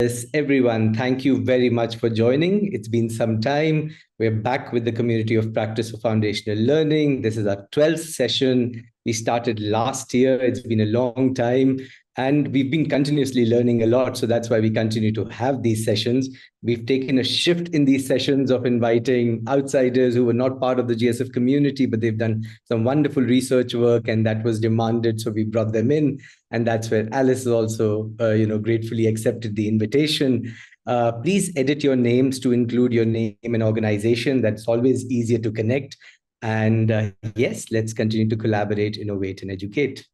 Yes, everyone, thank you very much for joining. It's been some time. We're back with the community of practice for foundational learning. This is our 12th session. We started last year. It's been a long time, and we've been continuously learning a lot. So that's why we continue to have these sessions. We've taken a shift in these sessions of inviting outsiders who were not part of the GSF community, but they've done some wonderful research work, and that was demanded. So we brought them in. And that's where Alice also, gratefully accepted the invitation. Please edit your names to include your name and organization. That's always easier to connect. And yes, let's continue to collaborate, innovate, and educate.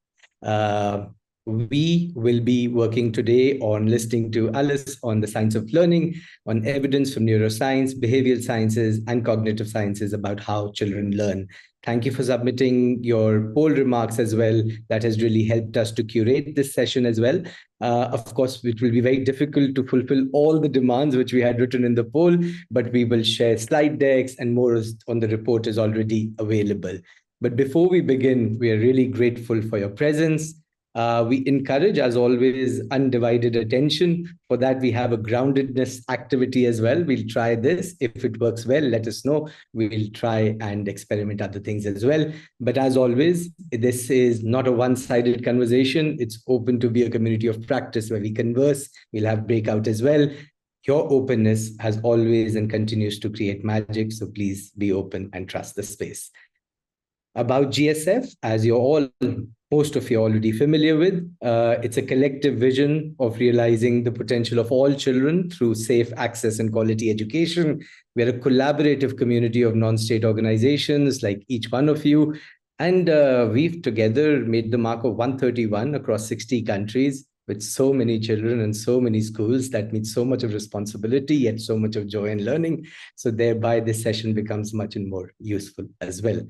We will be working today on listening to Alice on the science of learning, on evidence from neuroscience, behavioral sciences, and cognitive sciences about how children learn. Thank you for submitting your poll remarks as well. That has really helped us to curate this session as well. Of course, it will be very difficult to fulfill all the demands which we had written in the poll, but we will share slide decks and more on the report is already available. But before we begin, we are really grateful for your presence. We encourage, as always, undivided attention. For that, we have a groundedness activity as well. We'll try this. If it works well, let us know. We will try and experiment other things as well. But as always, this is not a one-sided conversation. It's open to be a community of practice where we converse. We'll have breakout as well. Your openness has always and continues to create magic. So please be open and trust the space. About GSF, as most of you are already familiar with, it's a collective vision of realizing the potential of all children through safe access and quality education. We're a collaborative community of non-state organizations like each one of you. And we've together made the mark of 131 across 60 countries with so many children and so many schools. That means so much of responsibility, yet so much of joy and learning. So thereby this session becomes much and more useful as well.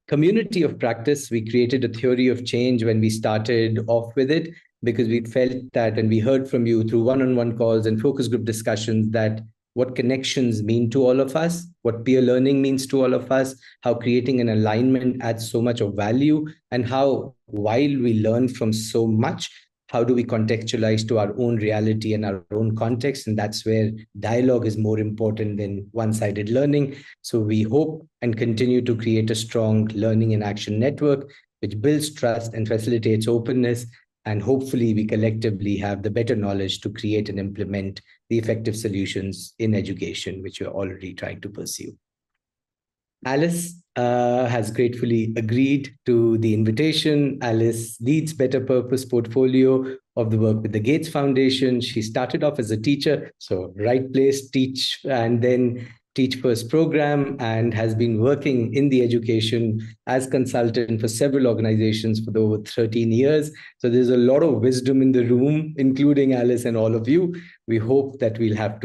Community of practice, we created a theory of change when we started off with it, because we felt that, and we heard from you through one-on-one calls and focus group discussions, that what connections mean to all of us, what peer learning means to all of us, how creating an alignment adds so much of value, and how while we learn from so much, how do we contextualize to our own reality and our own context? And that's where dialogue is more important than one-sided learning. So we hope and continue to create a strong learning and action network, which builds trust and facilitates openness. And hopefully we collectively have the better knowledge to create and implement the effective solutions in education, which we're already trying to pursue. Alice has gratefully agreed to the invitation. Alice leads Better Purpose portfolio of the work with the Gates Foundation. She started off as a teacher, so right place, teach, and then Teach First program, and has been working in the education as consultant for several organizations for over 13 years. So there's a lot of wisdom in the room, including Alice and all of you. We hope that we'll have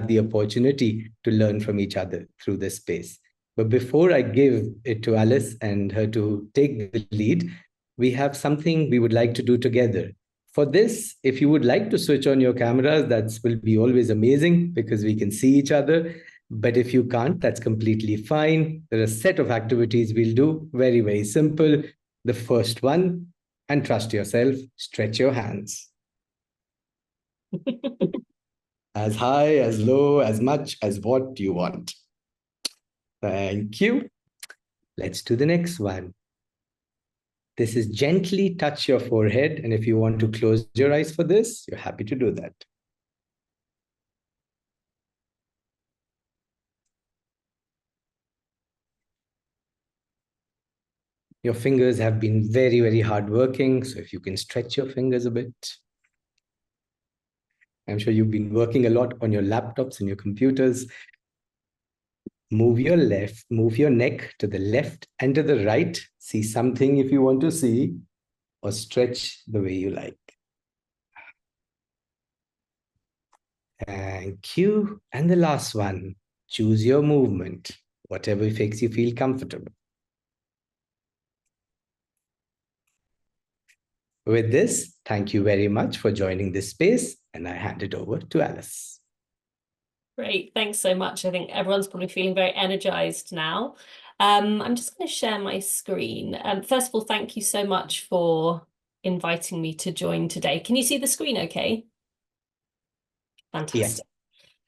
the opportunity to learn from each other through this space. But before I give it to Alice and her to take the lead, we have something we would like to do together. For this, if you would like to switch on your cameras, that will be always amazing because we can see each other. But if you can't, that's completely fine. There are a set of activities we'll do, very, very simple. The first one, and trust yourself, stretch your hands. As high, as low, as much as what you want. Thank you. Let's do the next one. This is gently touch your forehead. And if you want to close your eyes for this, you're happy to do that. Your fingers have been very, very hardworking. So if you can stretch your fingers a bit. I'm sure you've been working a lot on your laptops and your computers. Move your neck to the left and to the right. See something if you want to see, or stretch the way you like. Thank you. And the last one, choose your movement, whatever makes you feel comfortable. With this, thank you very much for joining this space, and I hand it over to Alice. Great, thanks so much. I think everyone's probably feeling very energized now. I'm just going to share my screen. First of all, thank you so much for inviting me to join today. Can you see the screen okay? Fantastic.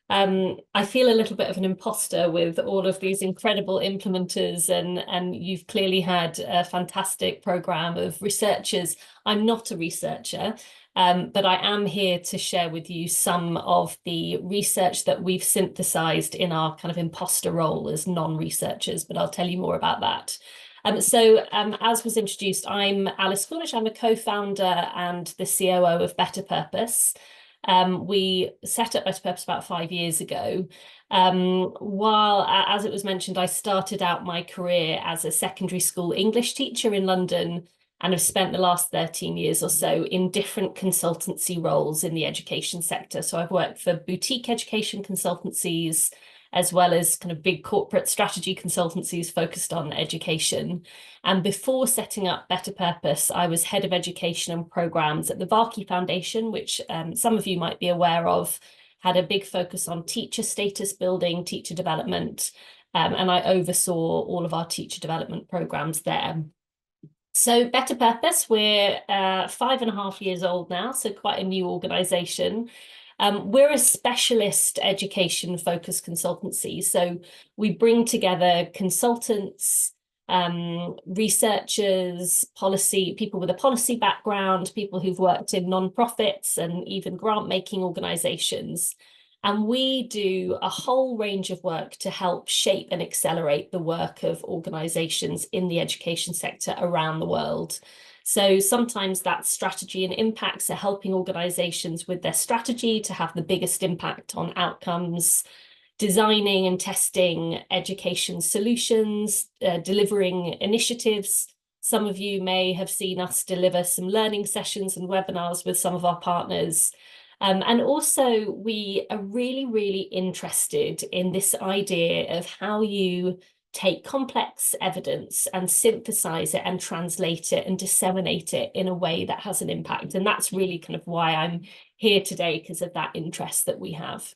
I feel a little bit of an imposter with all of these incredible implementers, and you've clearly had a fantastic program of researchers. I'm not a researcher, but I am here to share with you some of the research that we've synthesized in our kind of imposter role as non-researchers, but I'll tell you more about that. As was introduced, I'm Alice Cornish. I'm a co-founder and the COO of Better Purpose. We set up Better Purpose about 5 years ago. While, as it was mentioned, I started out my career as a secondary school English teacher in London and have spent the last 13 years or so in different consultancy roles in the education sector. So I've worked for boutique education consultancies, as well as kind of big corporate strategy consultancies focused on education. And before setting up Better Purpose, I was head of education and programs at the Varkey Foundation, which some of you might be aware of, had a big focus on teacher status building, teacher development, and I oversaw all of our teacher development programs there. So Better Purpose, we're 5.5 years old now, so quite a new organisation. We're a specialist education focused consultancy. So we bring together consultants, researchers, people with a policy background, people who've worked in non-profits and even grant making organizations. And we do a whole range of work to help shape and accelerate the work of organizations in the education sector around the world. So sometimes that's strategy and impacts are helping organizations with their strategy to have the biggest impact on outcomes, designing and testing education solutions, delivering initiatives. Some of you may have seen us deliver some learning sessions and webinars with some of our partners. And also we are really, really interested in this idea of how you take complex evidence and synthesize it and translate it and disseminate it in a way that has an impact. And that's really kind of why I'm here today, because of that interest that we have.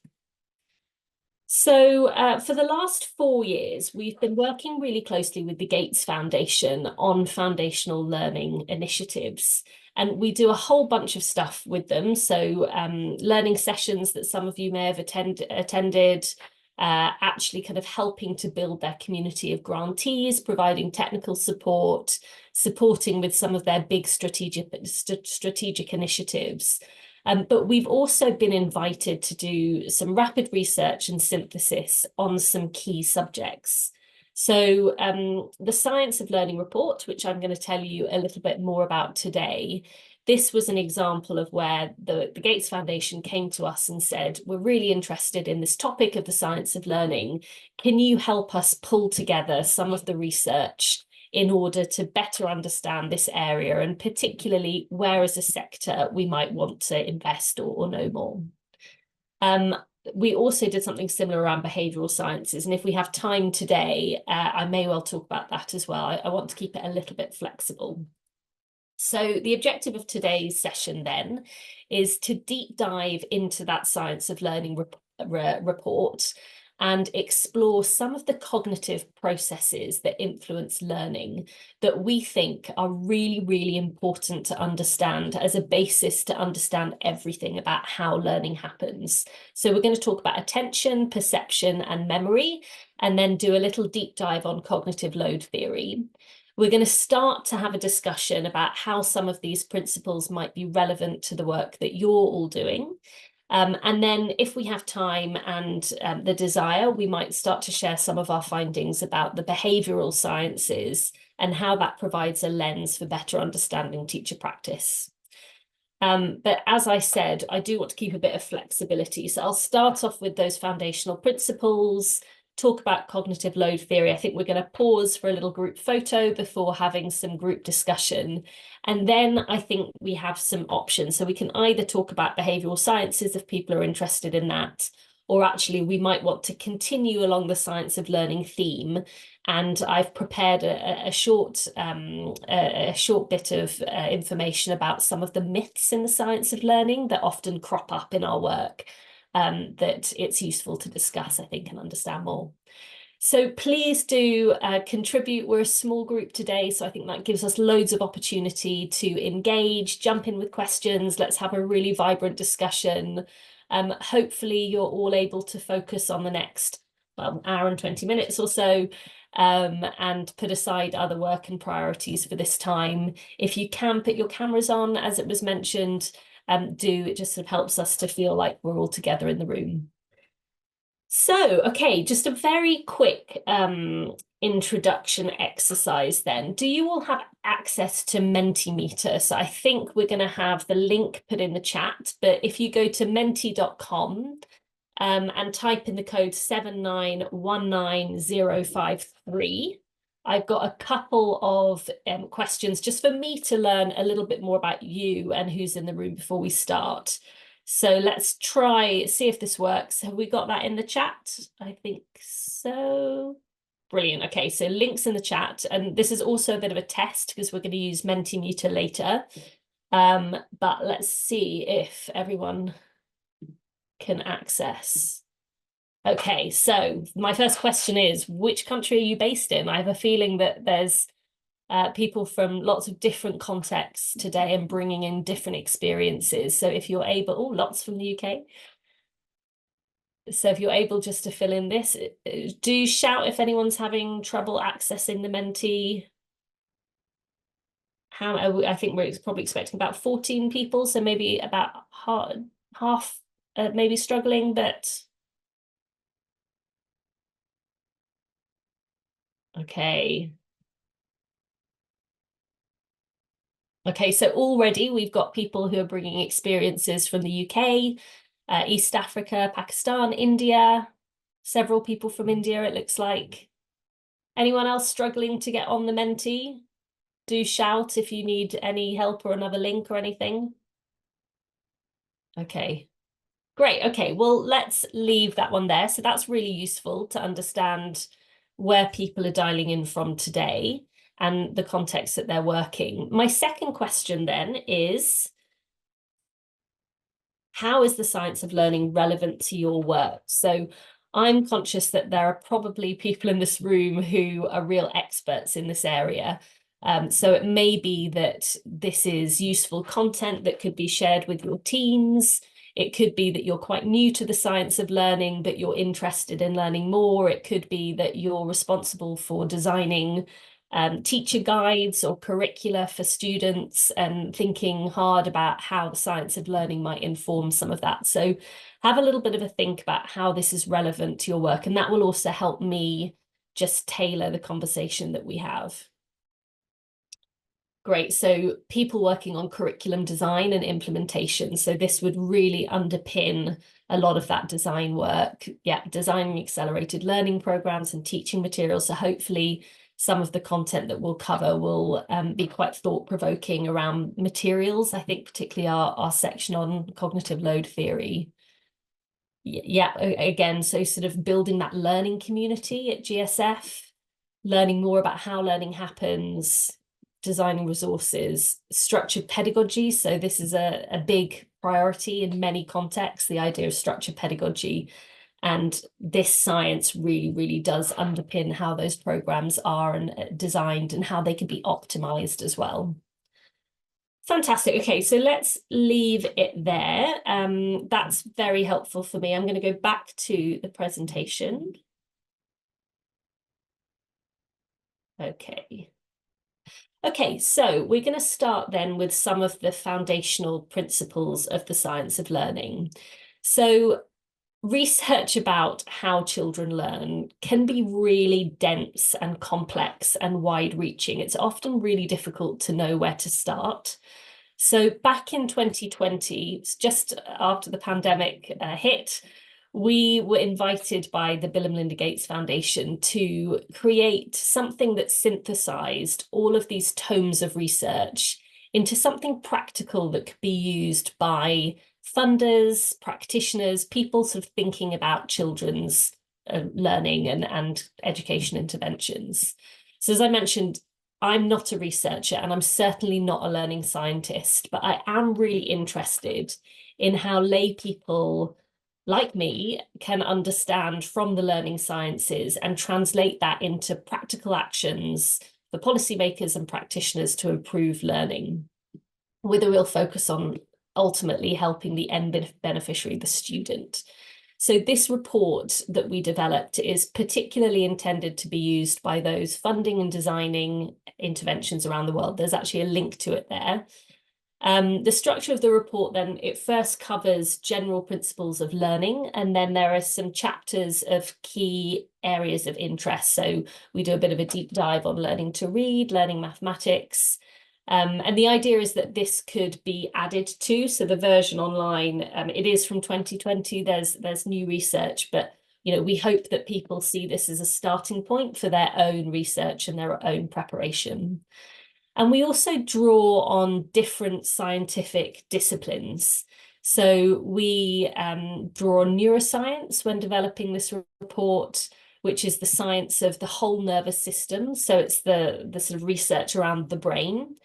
So for the last 4 years, we've been working really closely with the Gates Foundation on foundational learning initiatives. And we do a whole bunch of stuff with them. So learning sessions that some of you may have attended, actually kind of helping to build their community of grantees, providing technical support, supporting with some of their big strategic initiatives. But we've also been invited to do some rapid research and synthesis on some key subjects. So the Science of Learning report, which I'm going to tell you a little bit more about today, this was an example of where the Gates Foundation came to us and said, we're really interested in this topic of the science of learning. Can you help us pull together some of the research in order to better understand this area, and particularly where as a sector we might want to invest or know more? We also did something similar around behavioural sciences, and if we have time today, I may well talk about that as well. I want to keep it a little bit flexible. So the objective of today's session then is to deep dive into that Science of Learning report and explore some of the cognitive processes that influence learning that we think are really, really important to understand as a basis to understand everything about how learning happens. So we're going to talk about attention, perception, and memory, and then do a little deep dive on cognitive load theory. We're going to start to have a discussion about how some of these principles might be relevant to the work that you're all doing. And then if we have time and the desire, we might start to share some of our findings about the behavioural sciences and how that provides a lens for better understanding teacher practice. But as I said, I do want to keep a bit of flexibility. So I'll start off with those foundational principles, talk about cognitive load theory. I think we're going to pause for a little group photo before having some group discussion. And then I think we have some options. So we can either talk about behavioural sciences if people are interested in that, or actually we might want to continue along the science of learning theme. And I've prepared a short bit of information about some of the myths in the science of learning that often crop up in our work. That it's useful to discuss, I think, and understand more. So please do contribute. We're a small group today, so I think that gives us loads of opportunity to engage, jump in with questions. Let's have a really vibrant discussion. Hopefully you're all able to focus on the next, well, hour and 20 minutes or so, and put aside other work and priorities for this time. If you can put your cameras on, as it was mentioned, it just sort of helps us to feel like we're all together in the room. So, okay, just a very quick introduction exercise then. Do you all have access to Mentimeter? So I think we're going to have the link put in the chat, but if you go to menti.com and type in the code 7919053, I've got a couple of questions just for me to learn a little bit more about you and who's in the room before we start. So let's see if this works. Have we got that in the chat? I think so. Brilliant. Okay, so links in the chat. And this is also a bit of a test because we're going to use Mentimeter later. But let's see if everyone can access. Okay, so my first question is, which country are you based in? I have a feeling that there's people from lots of different contexts today and bringing in different experiences. So if you're able, lots from the UK. So if you're able just to fill in this, do shout if anyone's having trouble accessing the Menti. I think we're probably expecting about 14 people, so maybe about half maybe struggling, but okay. Okay, so already we've got people who are bringing experiences from the UK, East Africa, Pakistan, India, several people from India, it looks like. Anyone else struggling to get on the Menti? Do shout if you need any help or another link or anything. Okay, great. Okay, well, let's leave that one there. So that's really useful to understand where people are dialing in from today and the context that they're working. My second question then is, how is the science of learning relevant to your work? So I'm conscious that there are probably people in this room who are real experts in this area. So it may be that this is useful content that could be shared with your teams. It could be that you're quite new to the science of learning, but you're interested in learning more. It could be that you're responsible for designing teacher guides or curricula for students and thinking hard about how the science of learning might inform some of that. So have a little bit of a think about how this is relevant to your work, and that will also help me just tailor the conversation that we have. Great, so people working on curriculum design and implementation. So this would really underpin a lot of that design work. Yeah, designing accelerated learning programs and teaching materials. So hopefully some of the content that we'll cover will be quite thought-provoking around materials. I think particularly our section on cognitive load theory. Yeah, again, so sort of building that learning community at GSF, learning more about how learning happens, designing resources, structured pedagogy. So this is a big priority in many contexts, the idea of structured pedagogy. And this science really, really does underpin how those programs are designed and how they can be optimized as well. Fantastic. Okay, so let's leave it there. That's very helpful for me. I'm going to go back to the presentation. Okay. Okay, so we're going to start then with some of the foundational principles of the science of learning. So research about how children learn can be really dense and complex and wide-reaching. It's often really difficult to know where to start. So back in 2020, just after the pandemic hit, we were invited by the Bill and Melinda Gates Foundation to create something that synthesized all of these tomes of research into something practical that could be used by funders, practitioners, people sort of thinking about children's learning and education interventions. So as I mentioned, I'm not a researcher and I'm certainly not a learning scientist, but I am really interested in how lay people like me can understand from the learning sciences and translate that into practical actions for policymakers and practitioners to improve learning, with a real focus on ultimately helping the end beneficiary, the student. So this report that we developed is particularly intended to be used by those funding and designing interventions around the world. There's actually a link to it there. The structure of the report then, it first covers general principles of learning, and then there are some chapters of key areas of interest. So we do a bit of a deep dive on learning to read, learning mathematics, and the idea is that this could be added to. So the version online, it is from 2020. There's new research, but we hope that people see this as a starting point for their own research and their own preparation. And we also draw on different scientific disciplines. So we draw on neuroscience when developing this report, which is the science of the whole nervous system. So it's the sort of research around the brain.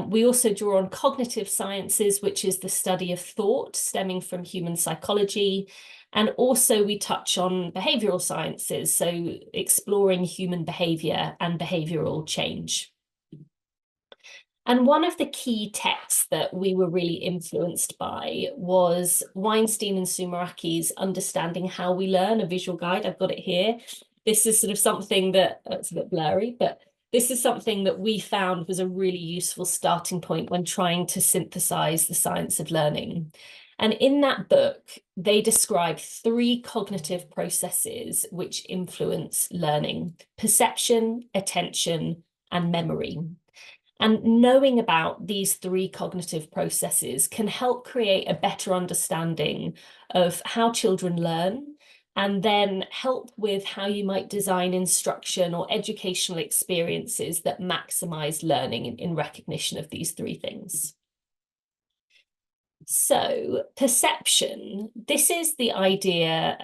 We also draw on cognitive sciences, which is the study of thought stemming from human psychology. And also we touch on behavioral sciences, so exploring human behavior and behavioral change. And one of the key texts that we were really influenced by was Weinstein and Soumaraki's Understanding How We Learn, a visual guide. I've got it here. This is sort of something that, it's a bit blurry, but this is something that we found was a really useful starting point when trying to synthesize the science of learning. And in that book, they describe 3 cognitive processes which influence learning: perception, attention, and memory. And knowing about these 3 cognitive processes can help create a better understanding of how children learn, and then help with how you might design instruction or educational experiences that maximize learning in recognition of these 3 things. So perception, this is the idea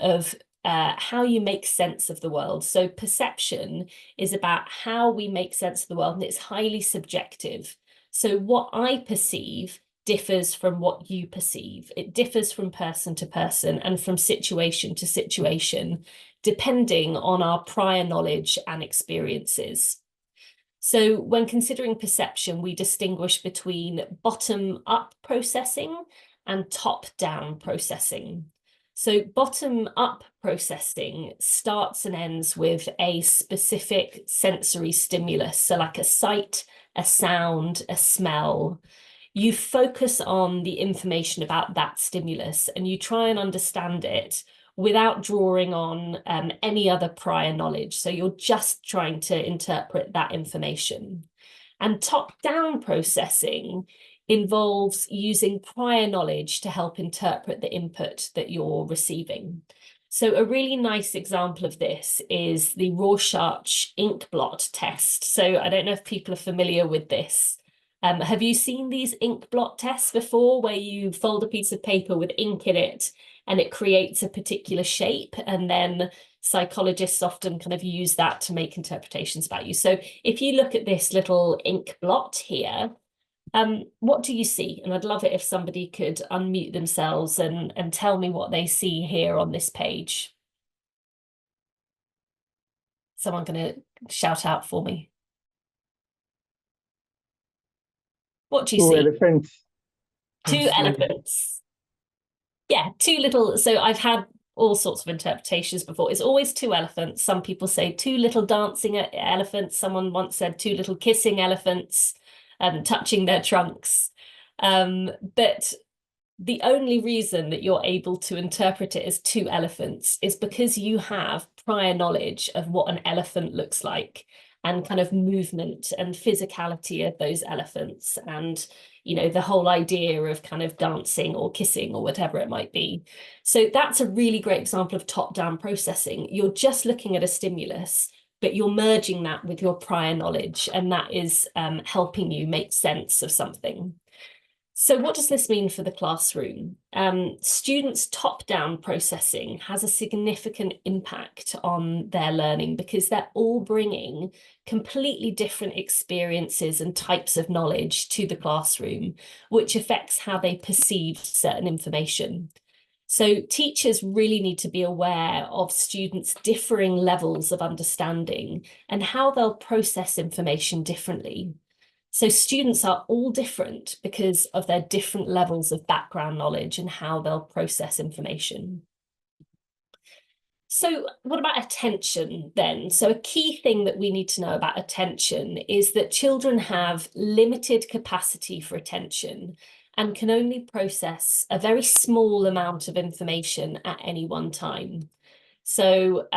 of how you make sense of the world. So perception is about how we make sense of the world, and it's highly subjective. So what I perceive differs from what you perceive. It differs from person to person and from situation to situation, depending on our prior knowledge and experiences. So when considering perception, we distinguish between bottom-up processing and top-down processing. So bottom-up processing starts and ends with a specific sensory stimulus, so like a sight, a sound, a smell. You focus on the information about that stimulus and you try and understand it without drawing on any other prior knowledge. So you're just trying to interpret that information. And top-down processing involves using prior knowledge to help interpret the input that you're receiving. So a really nice example of this is the Rorschach ink blot test. So I don't know if people are familiar with this. Have you seen these ink blot tests before, where you fold a piece of paper with ink in it and it creates a particular shape, and then psychologists often kind of use that to make interpretations about you? So if you look at this little ink blot here, what do you see? And I'd love it if somebody could unmute themselves and tell me what they see here on this page. Someone going to shout out for me. What do you see? 2 elephants. 2 elephants. Yeah, 2 little. So I've had all sorts of interpretations before. It's always 2 elephants. Some people say 2 little dancing elephants. Someone once said 2 little kissing elephants, touching their trunks. But the only reason that you're able to interpret it as 2 elephants is because you have prior knowledge of what an elephant looks like, and kind of movement and physicality of those elephants, and the whole idea of kind of dancing or kissing or whatever it might be. So that's a really great example of top-down processing. You're just looking at a stimulus, but you're merging that with your prior knowledge, and that is helping you make sense of something. So what does this mean for the classroom? Students' top-down processing has a significant impact on their learning, because they're all bringing completely different experiences and types of knowledge to the classroom, which affects how they perceive certain information. So teachers really need to be aware of students' differing levels of understanding and how they'll process information differently. So students are all different because of their different levels of background knowledge and how they'll process information. So what about attention then? So a key thing that we need to know about attention is that children have limited capacity for attention and can only process a very small amount of information at any one time. So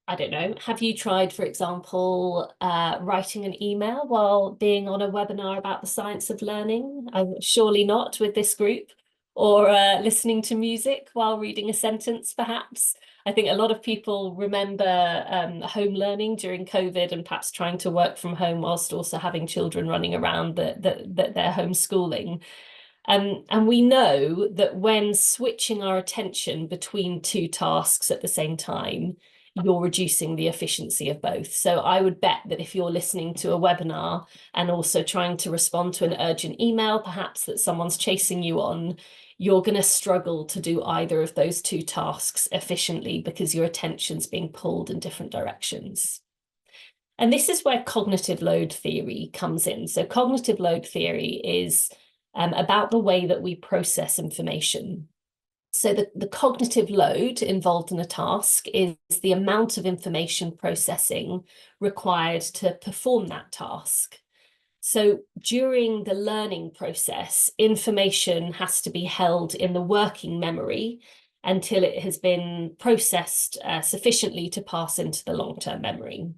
I don't know, have you tried, for example, writing an email while being on a webinar about the science of learning? Surely not with this group. Or listening to music while reading a sentence, perhaps. I think a lot of people remember home learning during COVID and perhaps trying to work from home whilst also having children running around that they're homeschooling. And we know that when switching our attention between two tasks at the same time, you're reducing the efficiency of both. So I would bet that if you're listening to a webinar and also trying to respond to an urgent email, perhaps that someone's chasing you on, you're going to struggle to do either of those two tasks efficiently because your attention's being pulled in different directions. And this is where cognitive load theory comes in. So cognitive load theory is about the way that we process information. So the cognitive load involved in a task is the amount of information processing required to perform that task. So during the learning process, information has to be held in the working memory until it has been processed sufficiently to pass into the long-term memory.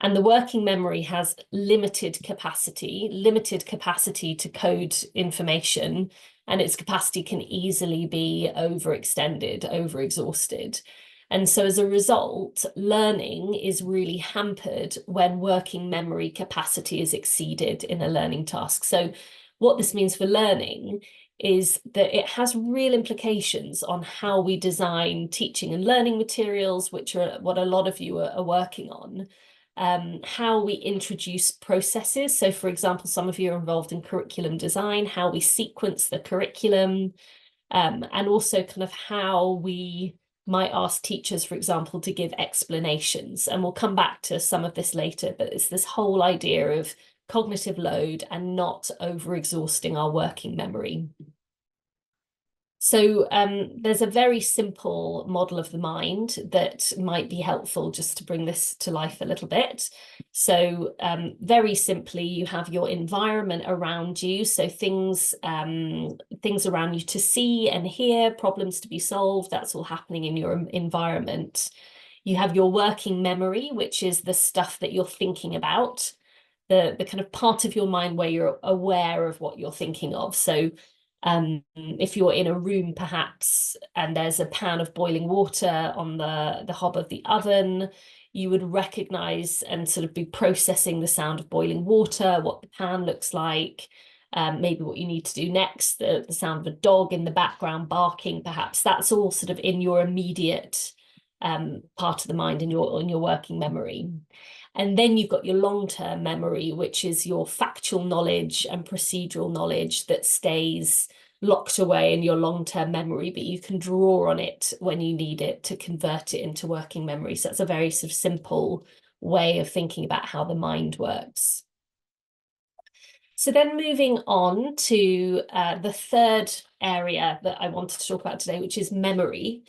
And the working memory has limited capacity to code information, and its capacity can easily be overextended, overexhausted. And so as a result, learning is really hampered when working memory capacity is exceeded in a learning task. So what this means for learning is that it has real implications on how we design teaching and learning materials, which are what a lot of you are working on. How we introduce processes. So for example, some of you are involved in curriculum design, how we sequence the curriculum, and also kind of how we might ask teachers, for example, to give explanations. And we'll come back to some of this later, but it's this whole idea of cognitive load and not overexhausting our working memory. So there's a very simple model of the mind that might be helpful just to bring this to life a little bit. So very simply, you have your environment around you. So things around you to see and hear, problems to be solved, that's all happening in your environment. You have your working memory, which is the stuff that you're thinking about, the kind of part of your mind where you're aware of what you're thinking of. So if you're in a room perhaps and there's a pan of boiling water on the hob of the oven, you would recognize and sort of be processing the sound of boiling water, what the pan looks like, maybe what you need to do next, the sound of a dog in the background barking perhaps. That's all sort of in your immediate part of the mind in your working memory. And then you've got your long-term memory, which is your factual knowledge and procedural knowledge that stays locked away in your long-term memory, but you can draw on it when you need it to convert it into working memory. So that's a very sort of simple way of thinking about how the mind works. So then moving on to the third area that I wanted to talk about today, which is memory.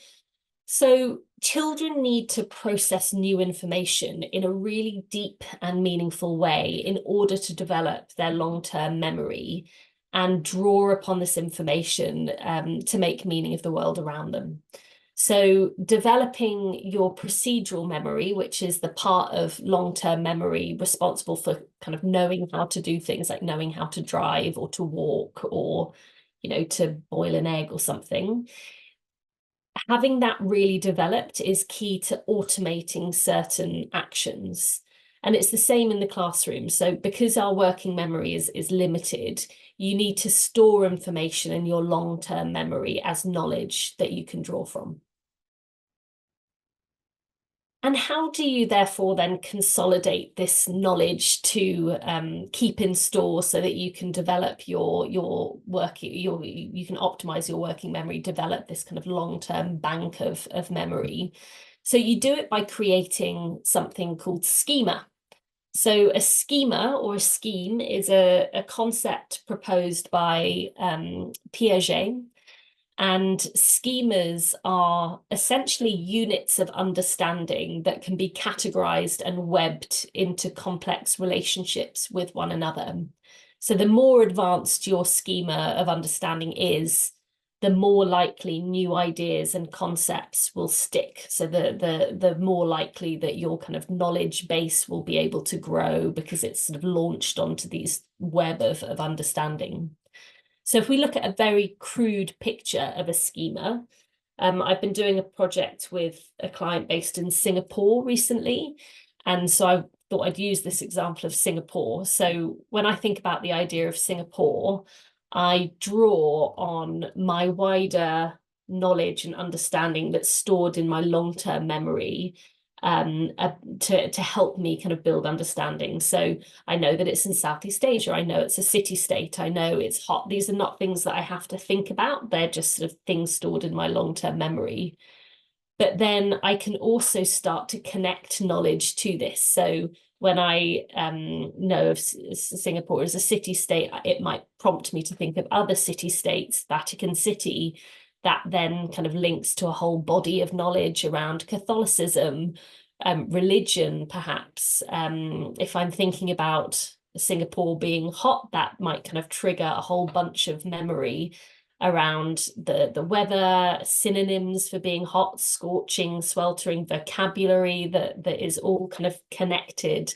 So children need to process new information in a really deep and meaningful way in order to develop their long-term memory and draw upon this information to make meaning of the world around them. So developing your procedural memory, which is the part of long-term memory responsible for kind of knowing how to do things like knowing how to drive or to walk or, you know, to boil an egg or something. Having that really developed is key to automating certain actions. And it's the same in the classroom. So because our working memory is limited, you need to store information in your long-term memory as knowledge that you can draw from. And how do you therefore then consolidate this knowledge to keep in store so that you can develop your working, you can optimize your working memory, develop this kind of long-term bank of memory? So you do it by creating something called schema. So a schema or a scheme is a concept proposed by Piaget. And schemas are essentially units of understanding that can be categorized and webbed into complex relationships with one another. So the more advanced your schema of understanding is, the more likely new ideas and concepts will stick. So the more likely that your kind of knowledge base will be able to grow because it's sort of launched onto these web of understanding. So if we look at a very crude picture of a schema, I've been doing a project with a client based in Singapore recently. And so I thought I'd use this example of Singapore. So when I think about the idea of Singapore, I draw on my wider knowledge and understanding that's stored in my long-term memory to help me kind of build understanding. So I know that it's in Southeast Asia. I know it's a city-state. I know it's hot. These are not things that I have to think about. They're just sort of things stored in my long-term memory. But then I can also start to connect knowledge to this. So when I know of Singapore as a city-state, it might prompt me to think of other city-states, Vatican City, that then kind of links to a whole body of knowledge around Catholicism, religion, perhaps. If I'm thinking about Singapore being hot, that might kind of trigger a whole bunch of memory around the weather, synonyms for being hot, scorching, sweltering, vocabulary that is all kind of connected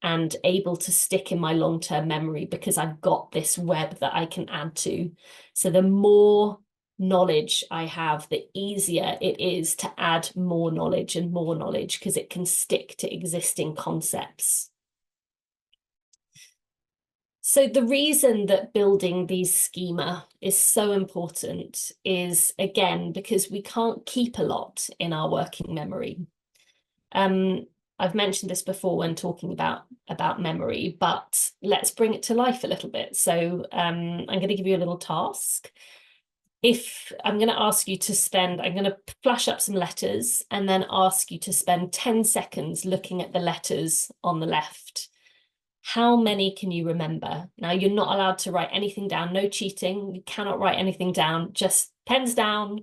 and able to stick in my long-term memory because I've got this web that I can add to. So the more knowledge I have, the easier it is to add more knowledge and more knowledge because it can stick to existing concepts. So the reason that building these schema is so important is, again, because we can't keep a lot in our working memory. I've mentioned this before when talking about memory, but let's bring it to life a little bit. So I'm going to give you a little task. If I'm going to ask you to spend, I'm going to flash up some letters and then ask you to spend 10 seconds looking at the letters on the left. How many can you remember? Now, you're not allowed to write anything down, no cheating. You cannot write anything down, just pens down.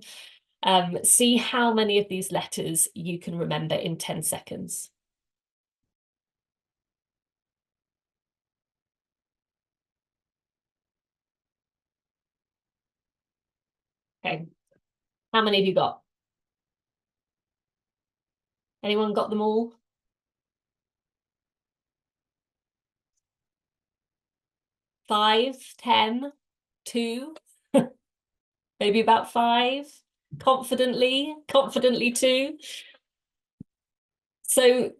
See how many of these letters you can remember in 10 seconds. Okay, how many have you got? Anyone got them all? 5, 10, 2, maybe about 5, confidently 2. So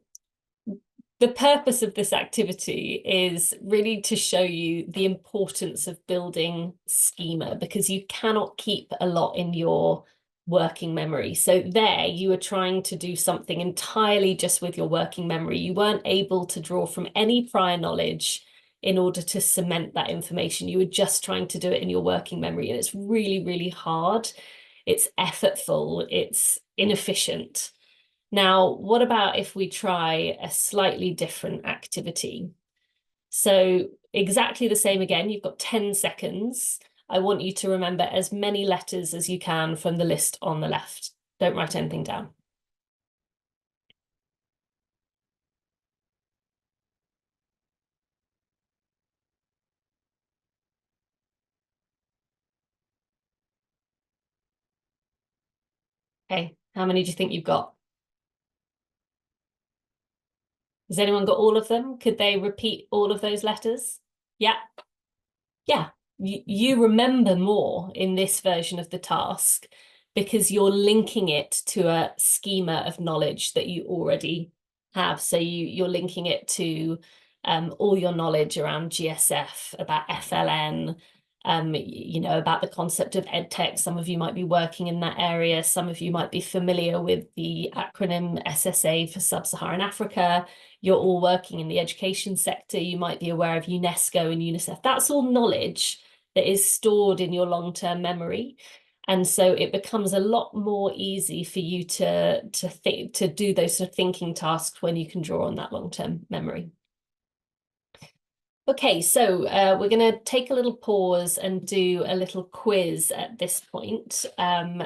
the purpose of this activity is really to show you the importance of building schema because you cannot keep a lot in your working memory. So there you were trying to do something entirely just with your working memory. You weren't able to draw from any prior knowledge in order to cement that information. You were just trying to do it in your working memory, and it's really, really hard. It's effortful, it's inefficient. Now, what about if we try a slightly different activity? So exactly the same again, you've got 10 seconds. I want you to remember as many letters as you can from the list on the left. Don't write anything down. Okay, how many do you think you've got? Has anyone got all of them? Could they repeat all of those letters? Yeah. Yeah, you remember more in this version of the task because you're linking it to a schema of knowledge that you already have. So you're linking it to all your knowledge around GSF, about FLN, about the concept of EdTech. Some of you might be working in that area. Some of you might be familiar with the acronym SSA for Sub-Saharan Africa. You're all working in the education sector. You might be aware of UNESCO and UNICEF. That's all knowledge that is stored in your long-term memory. And so it becomes a lot more easy for you to do those sort of thinking tasks when you can draw on that long-term memory. Okay, so we're going to take a little pause and do a little quiz at this point.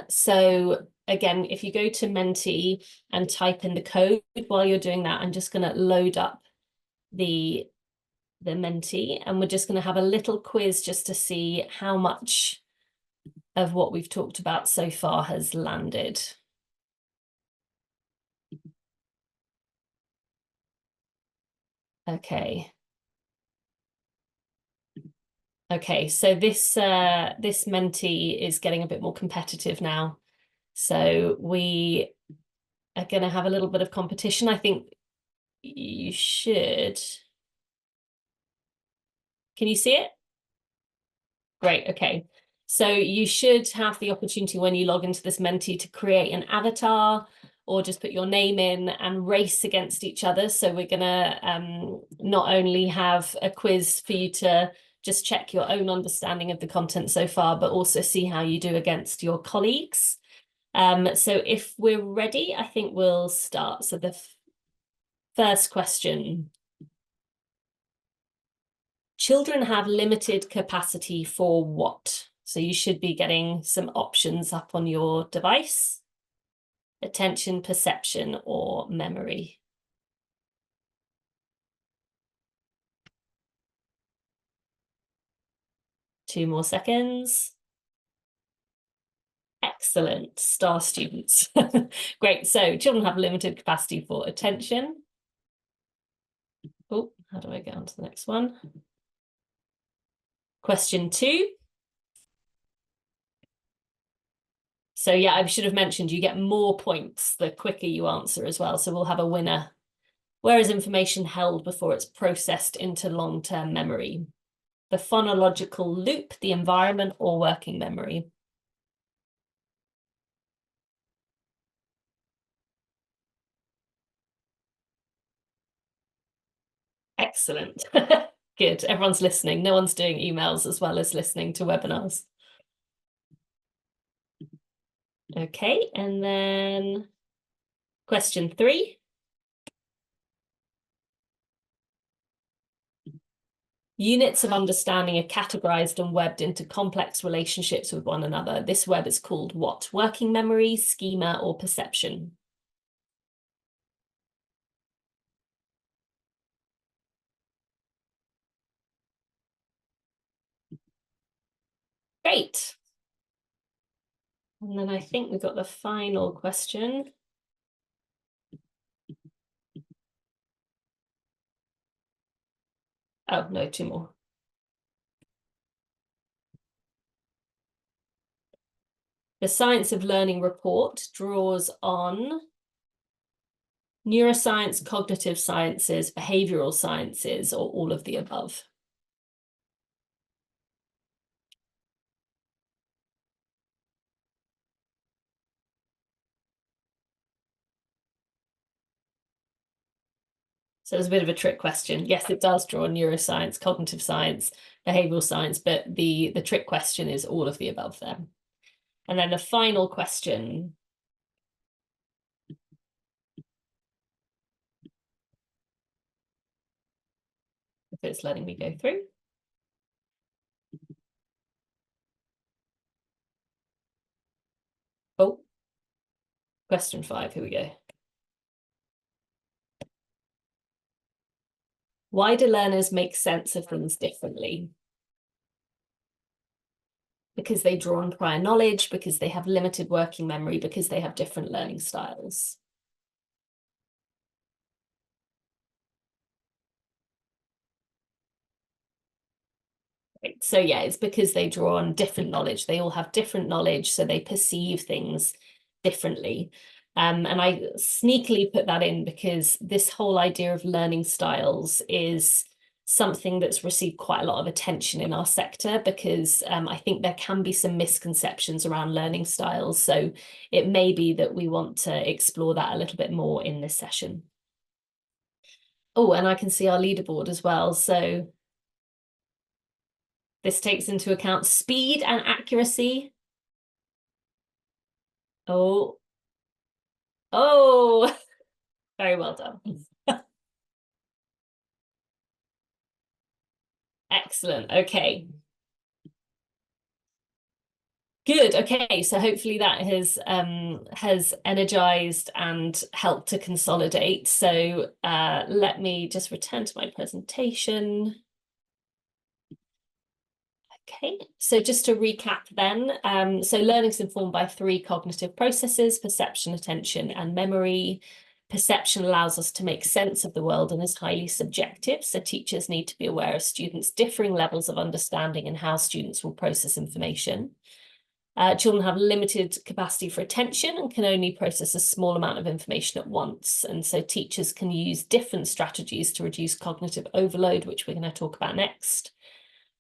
So again, if you go to Menti and type in the code while you're doing that, I'm just going to load up the Menti, and we're just going to have a little quiz just to see how much of what we've talked about so far has landed. Okay. Okay, so this Menti is getting a bit more competitive now. So we are going to have a little bit of competition. I think you should. Can you see it? Great, okay. So you should have the opportunity when you log into this Menti to create an avatar or just put your name in and race against each other. So we're going to not only have a quiz for you to just check your own understanding of the content so far, but also see how you do against your colleagues. So if we're ready, I think we'll start. So the first question. Children have limited capacity for what? So you should be getting some options up on your device. Attention, perception, or memory. Two more seconds. Excellent, star students. Great, so children have limited capacity for attention. Oh, how do I get on to the next one? Question 2. So yeah, I should have mentioned you get more points the quicker you answer as well. So we'll have a winner. Where is information held before it's processed into long-term memory? The phonological loop, the environment, or working memory? Excellent. Good. Everyone's listening. No one's doing emails as well as listening to webinars. Okay, and then question 3. Units of understanding are categorized and webbed into complex relationships with one another. This web is called what? Working memory, schema, or perception? Great. And then I think we've got the final question. Oh, no, 2 more. The Science of Learning report draws on neuroscience, cognitive sciences, behavioral sciences, or all of the above. So it's a bit of a trick question. Yes, it does draw on neuroscience, cognitive science, behavioral science, but the trick question is all of the above there. And then the final question. If it's letting me go through. Oh, question 5, here we go. Why do learners make sense of things differently? Because they draw on prior knowledge, because they have limited working memory, because they have different learning styles. Right. So yeah, it's because they draw on different knowledge. They all have different knowledge, so they perceive things differently. And I sneakily put that in because this whole idea of learning styles is something that's received quite a lot of attention in our sector because I think there can be some misconceptions around learning styles. So it may be that we want to explore that a little bit more in this session. Oh, and I can see our leaderboard as well. So this takes into account speed and accuracy. Oh, oh, very well done. Excellent. Okay. Good. Okay. So hopefully that has energized and helped to consolidate. So let me just return to my presentation. Okay, so just to recap then, so learning is informed by 3 cognitive processes: perception, attention, and memory. Perception allows us to make sense of the world and is highly subjective, so teachers need to be aware of students' differing levels of understanding and how students will process information. Children have limited capacity for attention and can only process a small amount of information at once, and so teachers can use different strategies to reduce cognitive overload, which we're going to talk about next.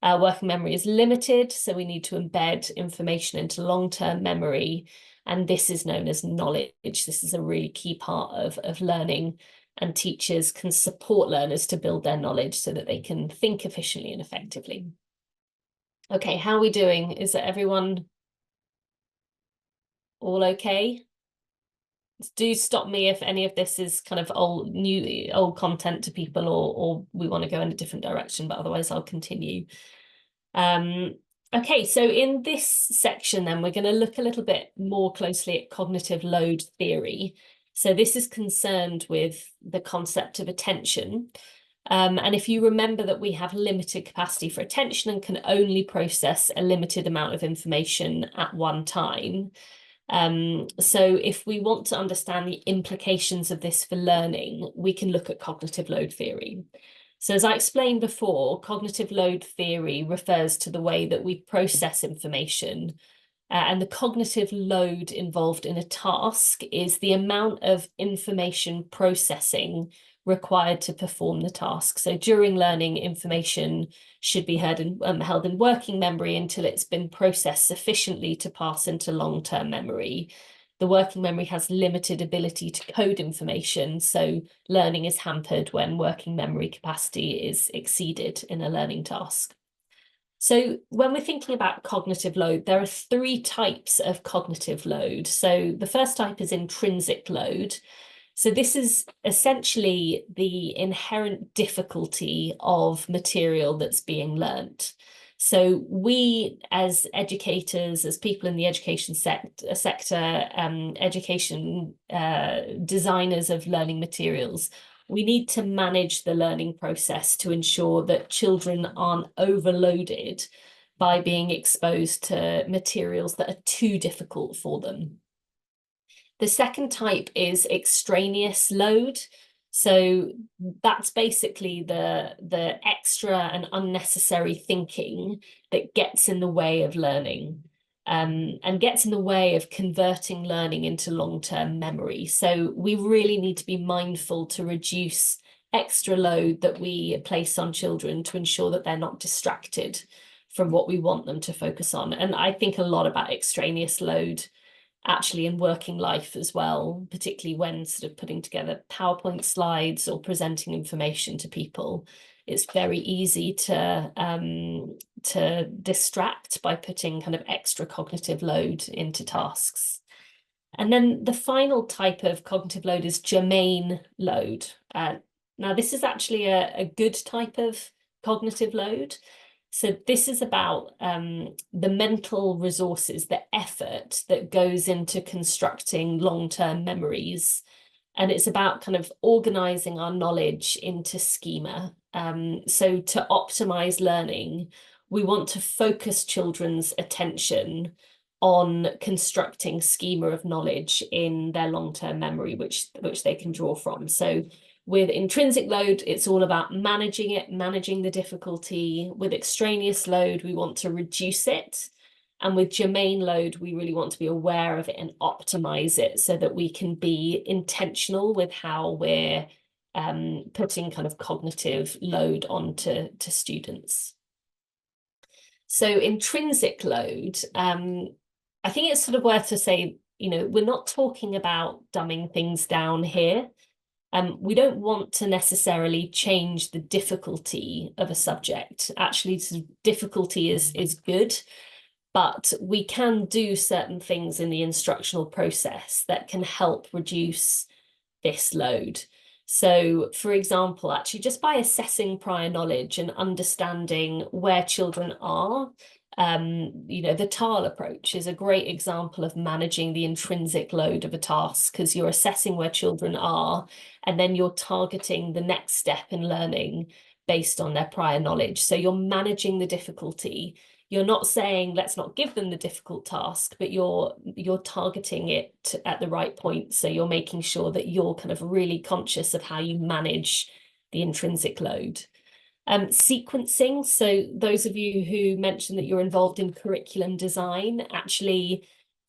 Working memory is limited, so we need to embed information into long-term memory, and this is known as knowledge. This is a really key part of learning, and teachers can support learners to build their knowledge so that they can think efficiently and effectively. Okay, how are we doing? Is everyone all okay? Do stop me if any of this is kind of old content to people, or we want to go in a different direction, but otherwise I'll continue. Okay, so in this section then we're going to look a little bit more closely at cognitive load theory. So this is concerned with the concept of attention. And if you remember that we have limited capacity for attention and can only process a limited amount of information at one time. So if we want to understand the implications of this for learning, we can look at cognitive load theory. So as I explained before, cognitive load theory refers to the way that we process information, and the cognitive load involved in a task is the amount of information processing required to perform the task. So during learning, information should be held in working memory until it's been processed sufficiently to pass into long-term memory. The working memory has limited ability to code information, so learning is hampered when working memory capacity is exceeded in a learning task. So when we're thinking about cognitive load, there are 3 types of cognitive load. So the first type is intrinsic load. So this is essentially the inherent difficulty of material that's being learnt. So we, as educators, as people in the education sector, education designers of learning materials, we need to manage the learning process to ensure that children aren't overloaded by being exposed to materials that are too difficult for them. The second type is extraneous load. So that's basically the extra and unnecessary thinking that gets in the way of learning, and gets in the way of converting learning into long-term memory. So we really need to be mindful to reduce extra load that we place on children to ensure that they're not distracted from what we want them to focus on. And I think a lot about extraneous load actually in working life as well, particularly when sort of putting together PowerPoint slides or presenting information to people. It's very easy to distract by putting kind of extra cognitive load into tasks. And then the final type of cognitive load is germane load. Now, this is actually a good type of cognitive load. So this is about the mental resources, the effort that goes into constructing long-term memories. And it's about kind of organizing our knowledge into schema. So to optimize learning, we want to focus children's attention on constructing schema of knowledge in their long-term memory, which they can draw from. So with intrinsic load, it's all about managing it, managing the difficulty. With extraneous load, we want to reduce it. And with germane load, we really want to be aware of it and optimize it so that we can be intentional with how we're putting kind of cognitive load onto students. So intrinsic load, I think it's sort of worth to say, we're not talking about dumbing things down here. We don't want to necessarily change the difficulty of a subject. Actually, difficulty is good, but we can do certain things in the instructional process that can help reduce this load. So, for example, actually, just by assessing prior knowledge and understanding where children are, the TAL approach is a great example of managing the intrinsic load of a task, because you're assessing where children are, and then you're targeting the next step in learning based on their prior knowledge. So you're managing the difficulty. You're not saying, let's not give them the difficult task, but you're targeting it at the right point. So you're making sure that you're kind of really conscious of how you manage the intrinsic load. Sequencing. So those of you who mentioned that you're involved in curriculum design, actually,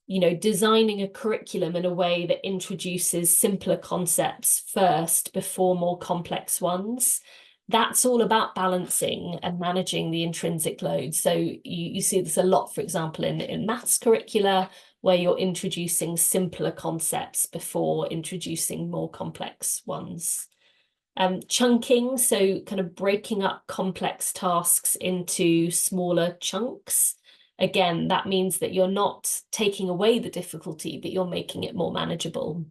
designing a curriculum in a way that introduces simpler concepts first before more complex ones. That's all about balancing and managing the intrinsic load. So you see this a lot, for example, in maths curricula, where you're introducing simpler concepts before introducing more complex ones. Chunking, so kind of breaking up complex tasks into smaller chunks. Again, that means that you're not taking away the difficulty, but you're making it more manageable.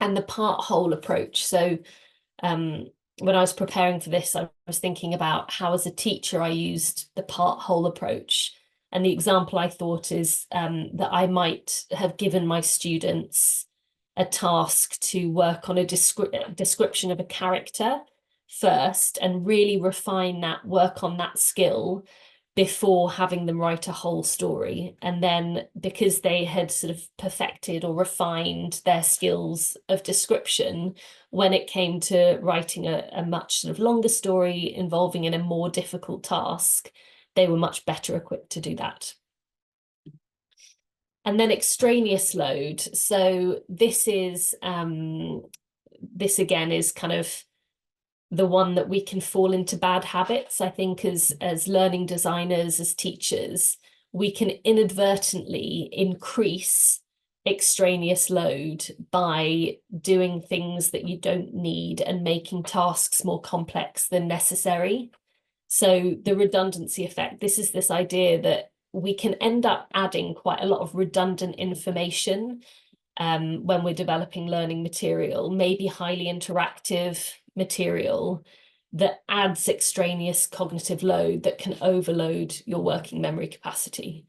And the part-whole approach. So when I was preparing for this, I was thinking about how, as a teacher, I used the part-whole approach. And the example I thought is that I might have given my students a task to work on a description of a character first, and really refine that, work on that skill before having them write a whole story. And then, because they had sort of perfected or refined their skills of description, when it came to writing a much sort of longer story involving in a more difficult task, they were much better equipped to do that. And then extraneous load. So this again is kind of the one that we can fall into bad habits. I think as learning designers, as teachers, we can inadvertently increase extraneous load by doing things that you don't need and making tasks more complex than necessary. So the redundancy effect, this idea that we can end up adding quite a lot of redundant information when we're developing learning material, maybe highly interactive material that adds extraneous cognitive load that can overload your working memory capacity.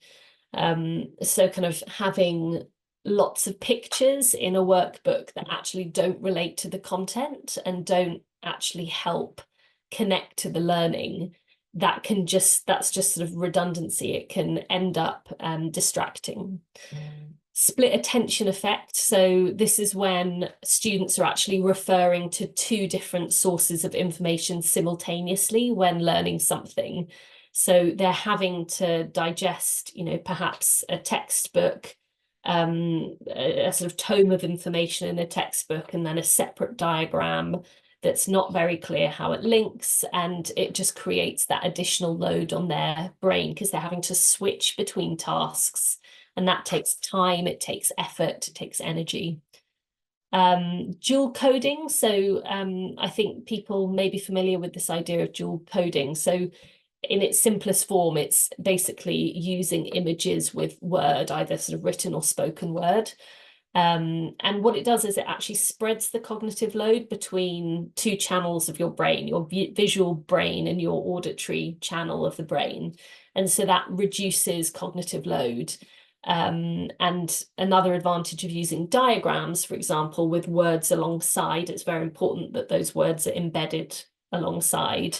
So kind of having lots of pictures in a workbook that actually don't relate to the content and don't actually help connect to the learning, that's just sort of redundancy. It can end up distracting. Split attention effect. So this is when students are actually referring to two different sources of information simultaneously when learning something. So they're having to digest, perhaps a textbook, a sort of tome of information in a textbook, and then a separate diagram that's not very clear how it links, and it just creates that additional load on their brain because they're having to switch between tasks, and that takes time, it takes effort, it takes energy. Dual coding. So I think people may be familiar with this idea of dual coding. So in its simplest form, it's basically using images with word, either sort of written or spoken word. And what it does is it actually spreads the cognitive load between two channels of your brain, your visual brain and your auditory channel of the brain. And so that reduces cognitive load. And another advantage of using diagrams, for example, with words alongside, it's very important that those words are embedded alongside,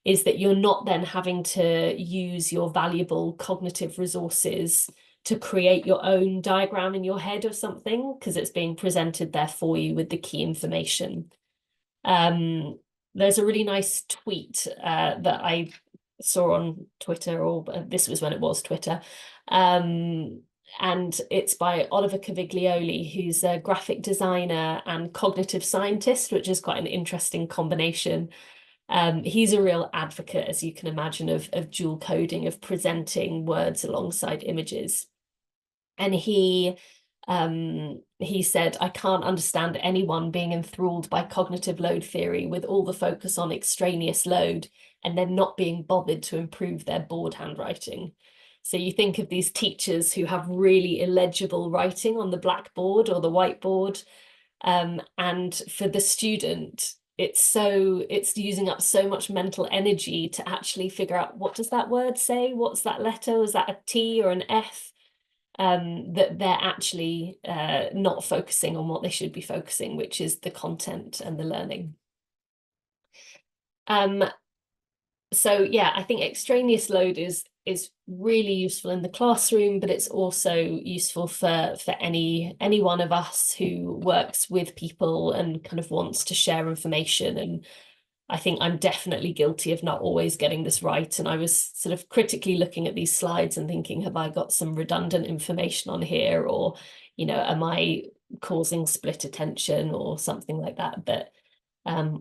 is that you're not then having to use your valuable cognitive resources to create your own diagram in your head of something, because it's being presented there for you with the key information. There's a really nice tweet that I saw on Twitter, or this was when it was Twitter, and it's by Oliver Caviglioli, who's a graphic designer and cognitive scientist, which is quite an interesting combination. He's a real advocate, as you can imagine, of dual coding, of presenting words alongside images. And he said, I can't understand anyone being enthralled by cognitive load theory with all the focus on extraneous load and then not being bothered to improve their board handwriting. So you think of these teachers who have really illegible writing on the blackboard or the whiteboard, And for the student, it's using up so much mental energy to actually figure out, what does that word say? What's that letter? Is that a T or an F? That they're actually not focusing on what they should be focusing, which is the content and the learning. So yeah, I think extraneous load is really useful in the classroom, but it's also useful for any one of us who works with people and kind of wants to share information. And I think I'm definitely guilty of not always getting this right. And I was sort of critically looking at these slides and thinking, have I got some redundant information on here? Or, you know, am I causing split attention or something like that? But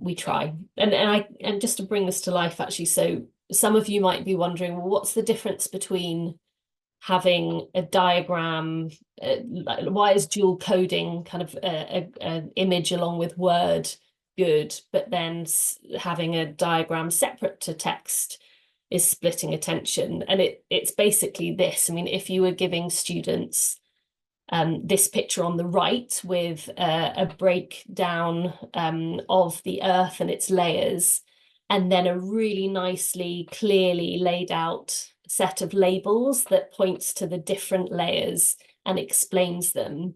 we try. And just to bring this to life, actually, so some of you might be wondering, well, what's the difference between having a diagram, why is dual coding kind of an image along with word good, but then having a diagram separate to text is splitting attention? And it's basically this. I mean, if you were giving students this picture on the right with a breakdown of the earth and its layers, and then a really nicely, clearly laid out set of labels that points to the different layers and explains them,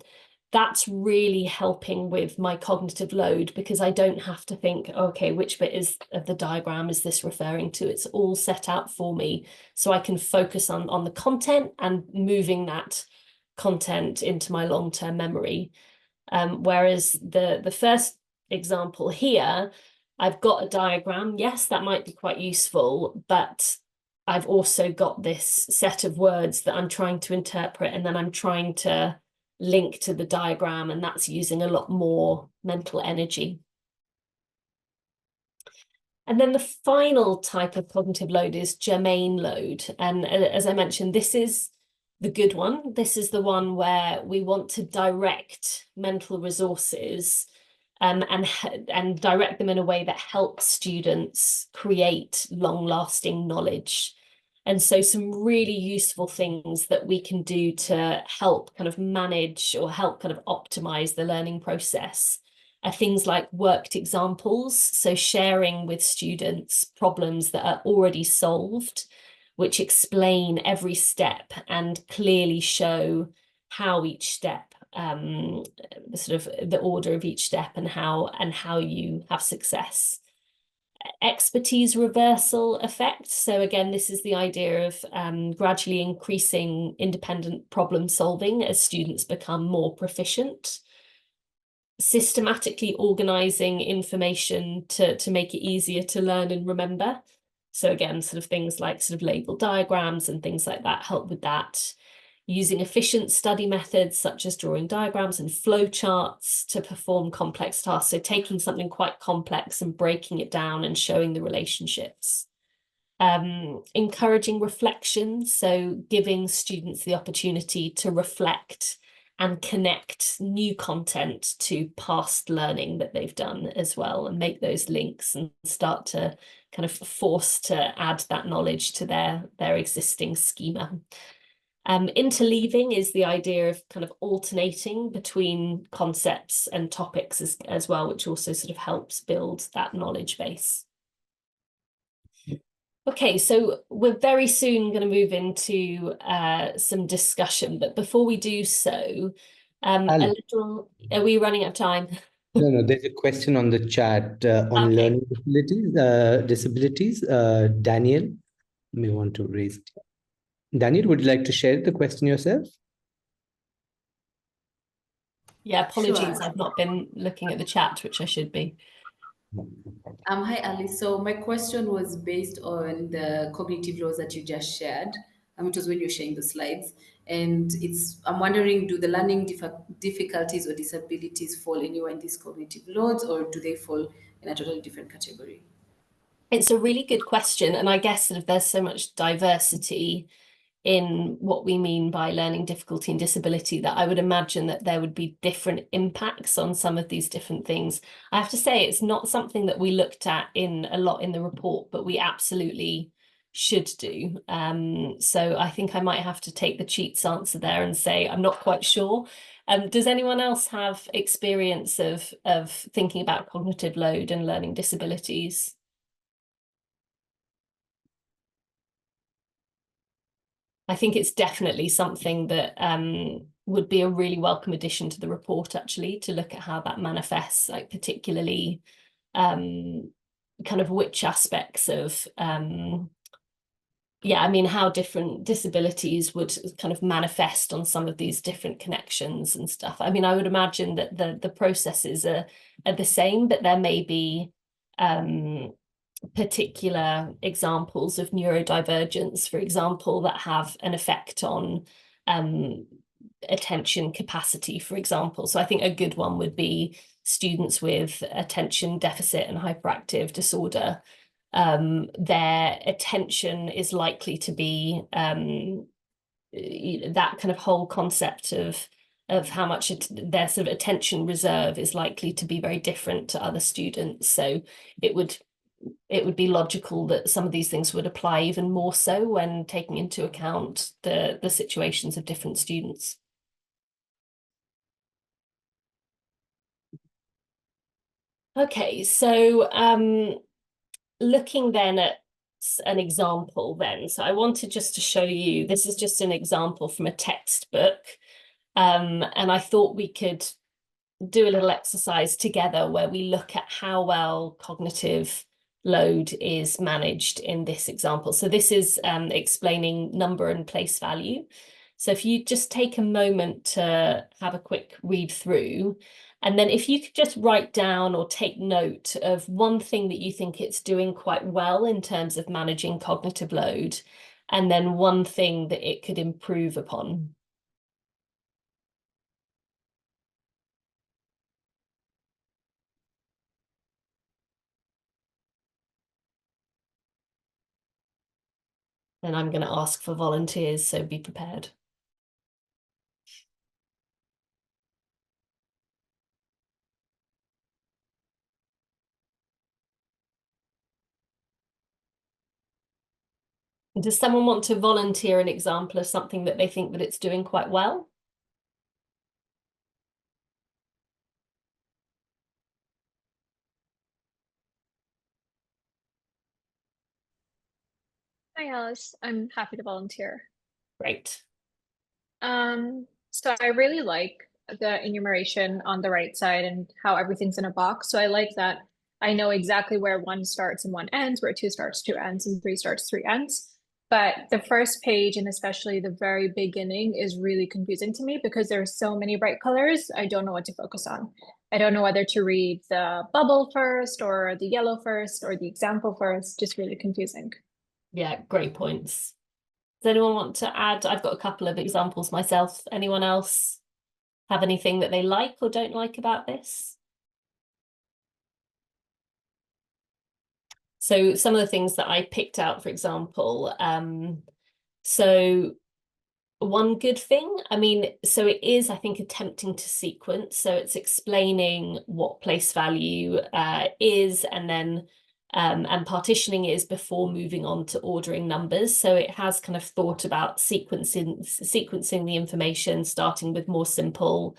that's really helping with my cognitive load, because I don't have to think, okay, which bit of the diagram is this referring to? It's all set out for me, so I can focus on the content and moving that content into my long-term memory. Whereas the first example here, I've got a diagram. Yes, that might be quite useful, but I've also got this set of words that I'm trying to interpret, and then I'm trying to link to the diagram, and that's using a lot more mental energy. And then the final type of cognitive load is germane load. And as I mentioned, this is the good one. This is the one where we want to direct mental resources and direct them in a way that helps students create long-lasting knowledge. And so some really useful things that we can do to help kind of manage or help kind of optimize the learning process are things like worked examples. So sharing with students problems that are already solved, which explain every step and clearly show how each step, sort of the order of each step and how you have success. Expertise reversal effect. So again, this is the idea of gradually increasing independent problem solving as students become more proficient. Systematically organizing information to make it easier to learn and remember. So again, sort of things like sort of label diagrams and things like that help with that. Using efficient study methods such as drawing diagrams and flowcharts to perform complex tasks. So taking something quite complex and breaking it down and showing the relationships. Encouraging reflection, so giving students the opportunity to reflect and connect new content to past learning that they've done as well, and make those links and start to kind of force to add that knowledge to their existing schema. Interleaving is the idea of kind of alternating between concepts and topics as well, which also sort of helps build that knowledge base. Okay, so we're very soon going to move into some discussion, but before we do so, Alice, are we running out of time? no, there's a question on the chat on Okay. learning disabilities. Daniel may want to raise it. Daniel, would you like to share the question yourself? Yeah, apologies, Sure. I've not been looking at the chat, which I should be. Hi, Alice. So my question was based on the cognitive laws that you just shared. It was when you were sharing the slides, and I'm wondering, do the learning difficulties or disabilities fall anywhere in these cognitive loads, or do they fall in a totally different category? It's a really good question, and I guess that if there's so much diversity in what we mean by learning difficulty and disability, that I would imagine that there would be different impacts on some of these different things. I have to say, it's not something that we looked at a lot in the report, but we absolutely should do. So I think I might have to take the cheats answer there and say I'm not quite sure. Does anyone else have experience of thinking about cognitive load and learning disabilities? I think it's definitely something that would be a really welcome addition to the report, actually, to look at how that manifests, like particularly kind of which aspects of yeah, I mean, how different disabilities would kind of manifest on some of these different connections and stuff. I mean, I would imagine that the processes are the same, but there may be particular examples of neurodivergence, for example, that have an effect on attention capacity, for example. So I think a good one would be students with attention deficit and hyperactive disorder. Their attention is likely to be that kind of whole concept of how much their sort of attention reserve is likely to be very different to other students. So it would be logical that some of these things would apply even more so when taking into account the situations of different students. Okay, so looking then at an example then, so I wanted just to show you, this is just an example from a textbook, and I thought we could do a little exercise together where we look at how well cognitive load is managed in this example. So this is explaining number and place value. So if you just take a moment to have a quick read through, and then if you could just write down or take note of one thing that you think it's doing quite well in terms of managing cognitive load, and then one thing that it could improve upon. Then I'm going to ask for volunteers, so be prepared. Does someone want to volunteer an example of something that they think that it's doing quite well? Hi, Alice. I'm happy to volunteer. Great. So I really like the enumeration on the right side and how everything's in a box. So I like that I know exactly where 1 starts and 1 ends, where 2 starts, 2 ends, and 3 starts, 3 ends. But the first page, and especially the very beginning, is really confusing to me because there are so many bright colors. I don't know what to focus on. I don't know whether to read the bubble first or the yellow first or the example first. Just really confusing. Yeah, great points. Does anyone want to add? I've got a couple of examples myself. Anyone else have anything that they like or don't like about this? So some of the things that I picked out, for example, so one good thing, I mean, so it is, I think, attempting to sequence. So it's explaining what place value is, and then and partitioning is before moving on to ordering numbers. So it has kind of thought about sequencing the information, starting with more simple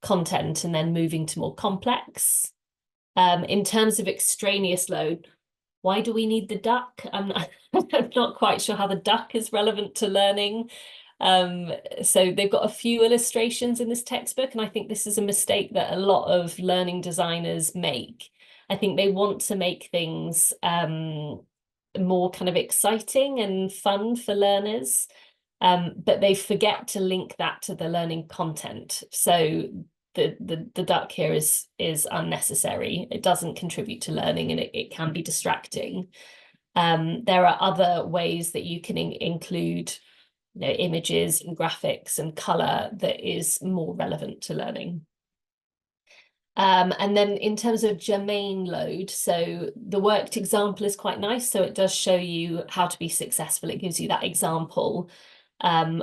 content and then moving to more complex. In terms of extraneous load, why do we need the duck? I'm not quite sure how the duck is relevant to learning. So they've got a few illustrations in this textbook, and I think this is a mistake that a lot of learning designers make. I think they want to make things more kind of exciting and fun for learners, but they forget to link that to the learning content. So the duck here is unnecessary. It doesn't contribute to learning, and it can be distracting. There are other ways that you can include images and graphics and color that is more relevant to learning. And then in terms of germane load, so the worked example is quite nice. So it does show you how to be successful. It gives you that example,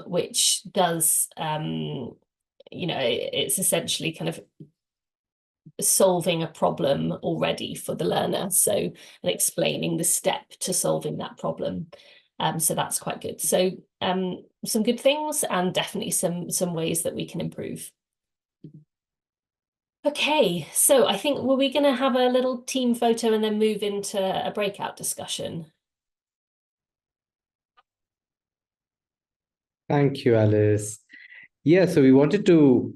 which does, it's essentially kind of solving a problem already for the learner. So, and explaining the step to solving that problem. So that's quite good. So some good things and definitely some ways that we can improve. Okay, so I think, were we going to have a little team photo and then move into a breakout discussion? Thank you, Alice. Yeah, so we wanted to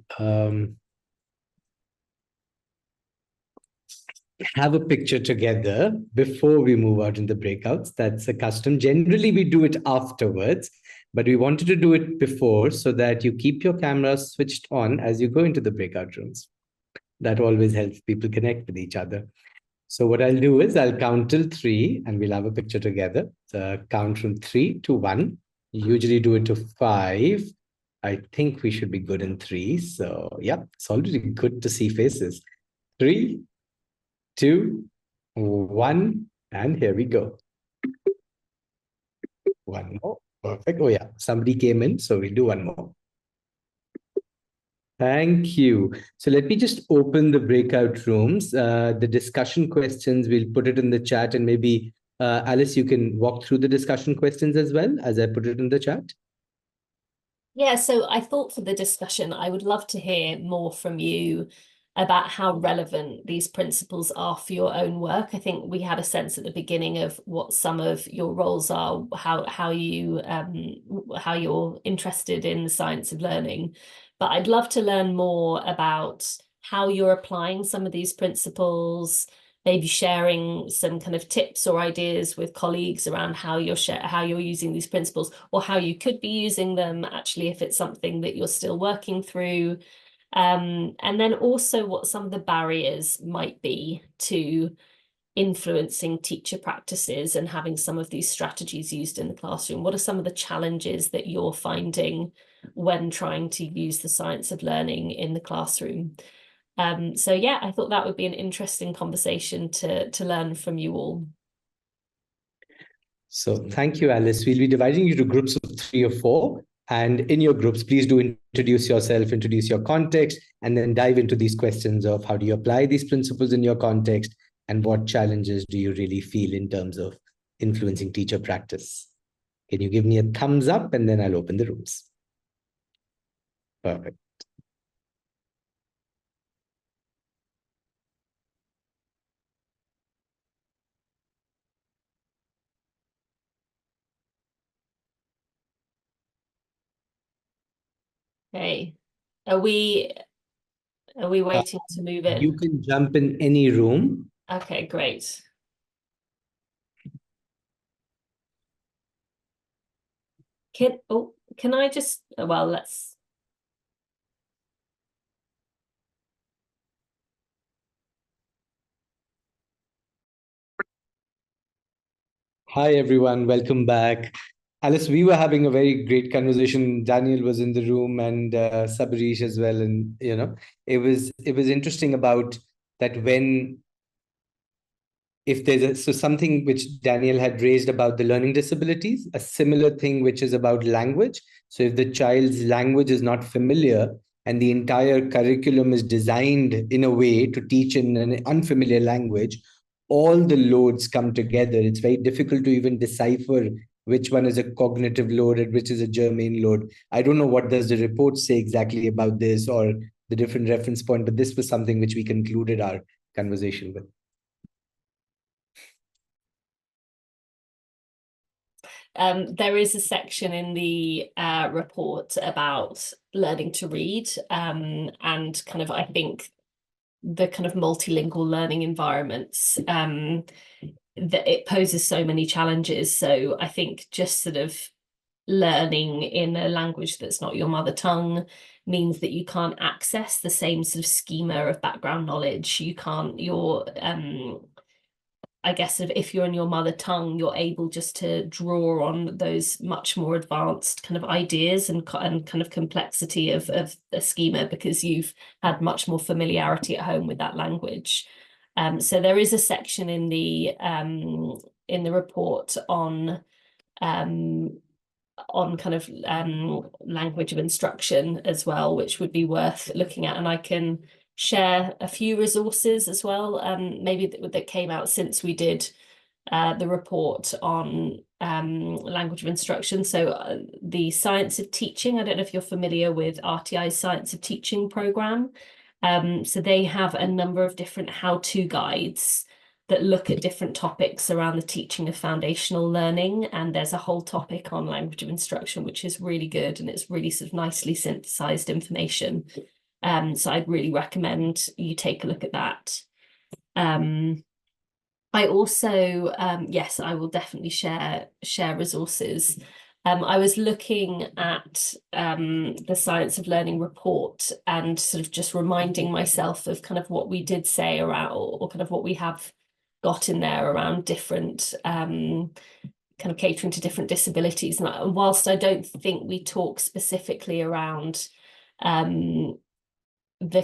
have a picture together before we move out in the breakouts. That's a custom. Generally, we do it afterwards, but we wanted to do it before so that you keep your camera switched on as you go into the breakout rooms. That always helps people connect with each other. So what I'll do is I'll count till 3 and we'll have a picture together. So count from 3 to 1. Usually do it to 5. I think we should be good in 3. So yeah, it's already good to see faces. 3, 2, 1, and here we go. One more. Perfect. Oh yeah, somebody came in, so we'll do one more. Thank you. So let me just open the breakout rooms. The discussion questions, we'll put it in the chat, and maybe Alice, you can walk through the discussion questions as well as I put it in the chat. Yeah, so I thought for the discussion, I would love to hear more from you about how relevant these principles are for your own work. I think we had a sense at the beginning of what some of your roles are, how you're interested in the science of learning. But I'd love to learn more about how you're applying some of these principles, maybe sharing some kind of tips or ideas with colleagues around how you're using these principles, or how you could be using them actually if it's something that you're still working through. And then also what some of the barriers might be to influencing teacher practices and having some of these strategies used in the classroom. What are some of the challenges that you're finding when trying to use the science of learning in the classroom? So yeah, I thought that would be an interesting conversation to learn from you all. So thank you, Alice. We'll be dividing you to groups of 3 or 4. And in your groups, please do introduce yourself, introduce your context, and then dive into these questions of how do you apply these principles in your context and what challenges do you really feel in terms of influencing teacher practice. Can you give me a thumbs up and then I'll open the rooms. Perfect. Okay, are we waiting to move in? You can jump in any room. Okay, great. Can I just, well, let's. Hi, everyone. Welcome back. Alice, we were having a very great conversation. Daniel was in the room and Sabarish as well. And, you know, it was interesting about that when, if there's so something which Daniel had raised about the learning disabilities, a similar thing which is about language. So if the child's language is not familiar and the entire curriculum is designed in a way to teach in an unfamiliar language, all the loads come together. It's very difficult to even decipher which one is a cognitive load and which is a germane load. I don't know what does the report say exactly about this or the different reference point, but this was something which we concluded our conversation with. There is a section in the report about learning to read and kind of, I think, the kind of multilingual learning environments, that it poses so many challenges. So I think just sort of learning in a language that's not your mother tongue means that you can't access the same sort of schema of background knowledge. You can't, I guess if you're in your mother tongue, you're able just to draw on those much more advanced kind of ideas and kind of complexity of a schema because you've had much more familiarity at home with that language. So there is a section in the report on kind of language of instruction as well, which would be worth looking at, and I can share a few resources as well, maybe that came out since we did the report on language of instruction. So the Science of Teaching, I don't know if you're familiar with RTI's Science of Teaching program. So they have a number of different how-to guides that look at different topics around the teaching of foundational learning. And there's a whole topic on language of instruction, which is really good. And it's really sort of nicely synthesized information. So I'd really recommend you take a look at that. I also, yes, I will definitely share resources. I was looking at the Science of Learning report and sort of just reminding myself of kind of what we did say around, or kind of what we have got in there around different kind of catering to different disabilities. And whilst I don't think we talk specifically around the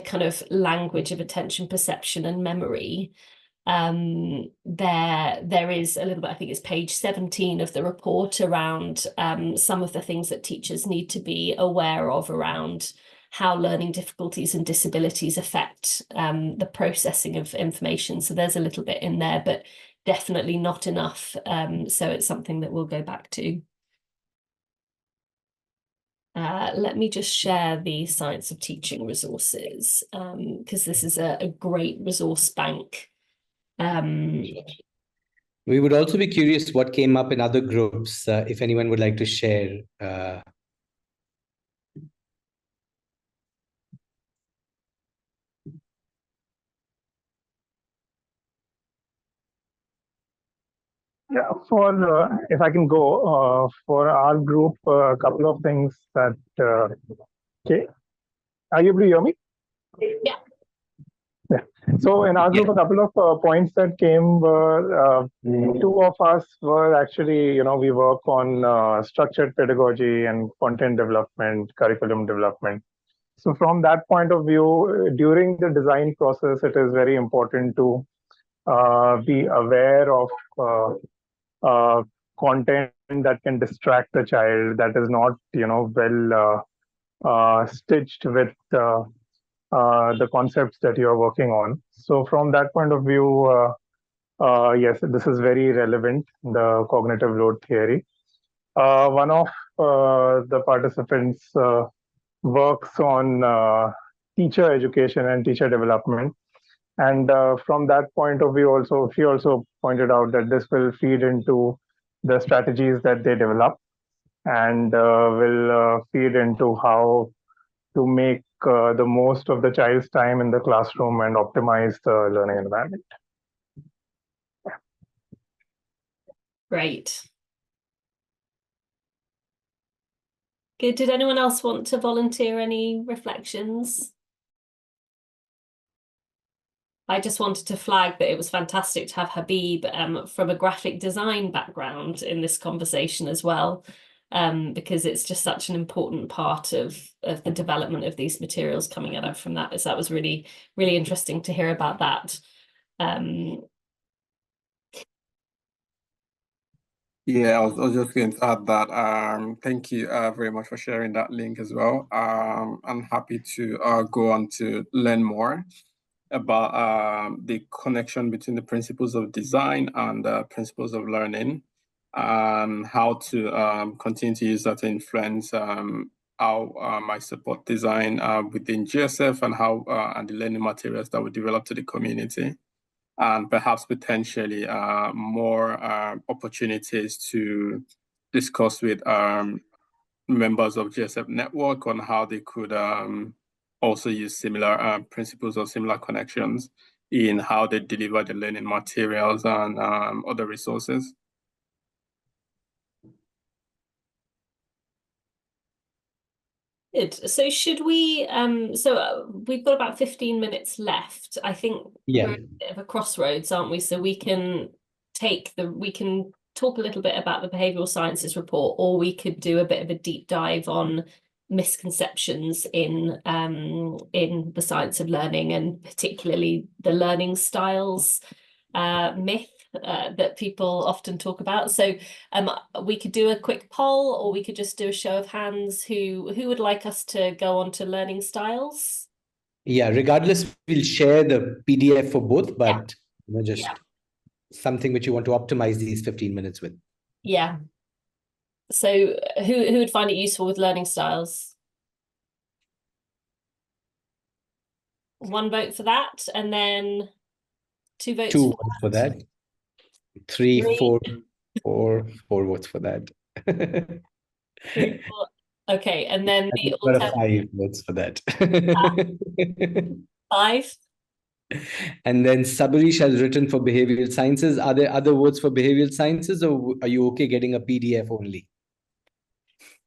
kind of language of attention, perception and memory, there is a little bit, I think it's page 17 of the report, around some of the things that teachers need to be aware of around how learning difficulties and disabilities affect the processing of information. So there's a little bit in there, but definitely not enough. So it's something that we'll go back to. Let me just share the Science of Teaching resources, because this is a great resource bank. We would also be curious what came up in other groups, if anyone would like to share. Yeah, if I can go, for our group, a couple of things that, okay, are you able to hear me? Yeah. Yeah. So in our group, a couple of points that came were, two of us were actually, we work on structured pedagogy and content development, curriculum development. So from that point of view, during the design process, it is very important to be aware of content that can distract the child, that is not, well stitched with the concepts that you're working on. So from that point of view, yes, this is very relevant, the cognitive load theory. One of the participants works on teacher education and teacher development. And from that point of view, also, she also pointed out that this will feed into the strategies that they develop, and will feed into how to make the most of the child's time in the classroom and optimize the learning environment. Great. Good. Did anyone else want to volunteer any reflections? I just wanted to flag that it was fantastic to have Habib from a graphic design background in this conversation as well, because it's just such an important part of the development of these materials coming out from that. So that was really, really interesting to hear about that. Yeah, I was just going to add that. Thank you very much for sharing that link as well. I'm happy to go on to learn more about the connection between the principles of design and principles of learning, and how to continue to use that to influence how I support design within GSF, and how and the learning materials that we develop to the community, and perhaps potentially more opportunities to discuss with members of GSF network on how they could also use similar principles or similar connections in how they deliver the learning materials and other resources. Good. So should we, we've got about 15 minutes left. I think we're at a bit of a crossroads, aren't we? So we can talk a little bit about the behavioral sciences report, or we could do a bit of a deep dive on misconceptions in the science of learning, and particularly the learning styles myth that people often talk about. So we could do a quick poll, or we could just do a show of hands who would like us to go on to learning styles. Yeah, regardless, we'll share the PDF for both, but just something which you want to optimize these 15 minutes with. Yeah. So who would find it useful with learning styles? 1 vote for that, and then 2 votes 2 for votes for that. 3, 4 votes for that. 3, 4. Okay, and then the Got a alternative 5 votes for that. 5. And then Sabarish has written for behavioral sciences. Are there other votes for behavioral sciences, or are you okay getting a PDF only?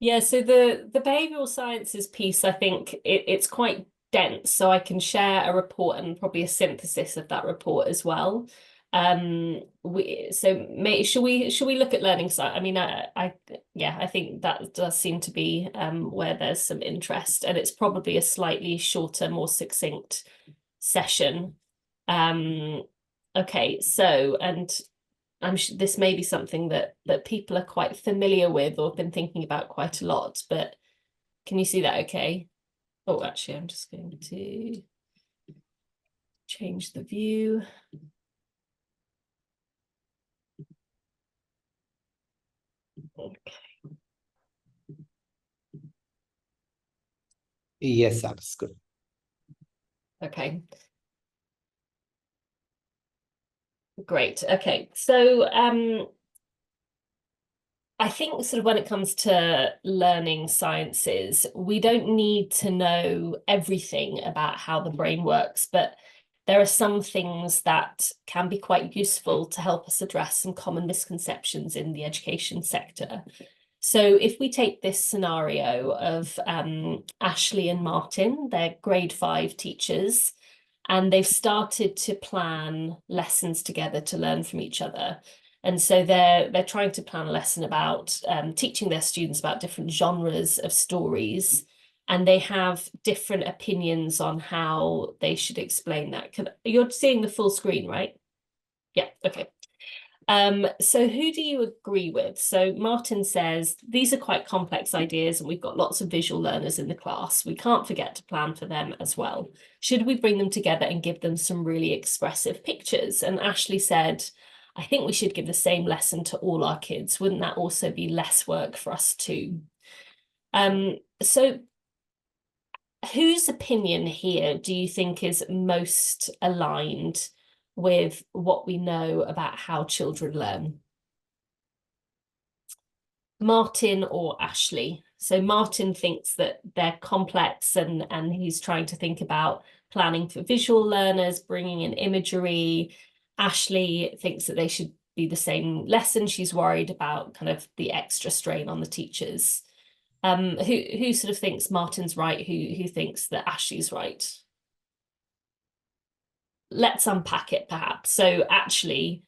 Yeah, so the behavioral sciences piece, I think it's quite dense, so I can share a report and probably a synthesis of that report as well. Should we look at learning science? I mean, I think that does seem to be where there's some interest, and it's probably a slightly shorter, more succinct session. Okay, so, and this may be something that people are quite familiar with or have been thinking about quite a lot, but can you see that okay? Oh, actually, I'm just going to change the view. Okay. Yes, that's good. Okay. Great. Okay. So I think sort of when it comes to learning sciences, we don't need to know everything about how the brain works, but there are some things that can be quite useful to help us address some common misconceptions in the education sector. So if we take this scenario of Ashley and Martin, they're grade 5 teachers, and they've started to plan lessons together to learn from each other. And so they're trying to plan a lesson about teaching their students about different genres of stories, and they have different opinions on how they should explain that. You're seeing the full screen, right? Yeah, okay. So who do you agree with? So Martin says, these are quite complex ideas and we've got lots of visual learners in the class. We can't forget to plan for them as well. Should we bring them together and give them some really expressive pictures? And Ashley said, I think we should give the same lesson to all our kids. Wouldn't that also be less work for us too? So whose opinion here do you think is most aligned with what we know about how children learn? Martin or Ashley? So Martin thinks that they're complex and he's trying to think about planning for visual learners, bringing in imagery. Ashley thinks that they should be the same lesson. She's worried about kind of the extra strain on the teachers. Who sort of thinks Martin's right? Who thinks that Ashley's right? Let's unpack it perhaps. So actually,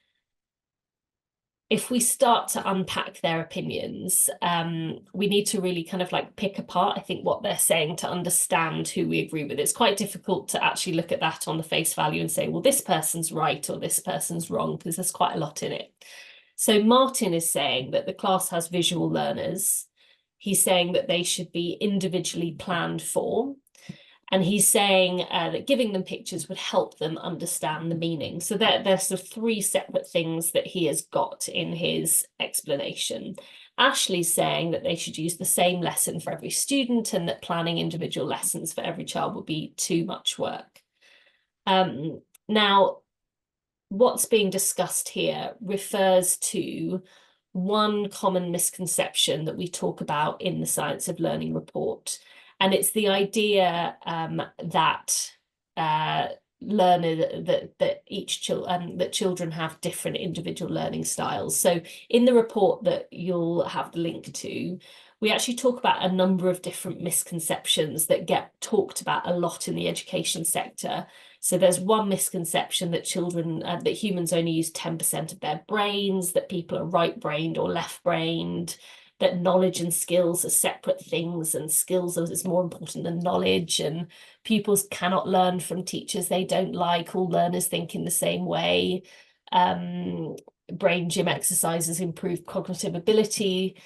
if we start to unpack their opinions, we need to really kind of like pick apart, I think, what they're saying to understand who we agree with. It's quite difficult to actually look at that on the face value and say, well, this person's right or this person's wrong, because there's quite a lot in it. So Martin is saying that the class has visual learners. He's saying that they should be individually planned for. And he's saying that giving them pictures would help them understand the meaning. So there's sort of 3 separate things that he has got in his explanation. Ashley's saying that they should use the same lesson for every student and that planning individual lessons for every child would be too much work. Now, what's being discussed here refers to one common misconception that we talk about in the Science of Learning report. And it's the idea that that children have different individual learning styles. So in the report that you'll have the link to, we actually talk about a number of different misconceptions that get talked about a lot in the education sector. So there's one misconception that that humans only use 10% of their brains, that people are right-brained or left-brained, that knowledge and skills are separate things and skills is more important than knowledge, and pupils cannot learn from teachers they don't like. All learners think in the same way. Brain gym exercises improve cognitive ability.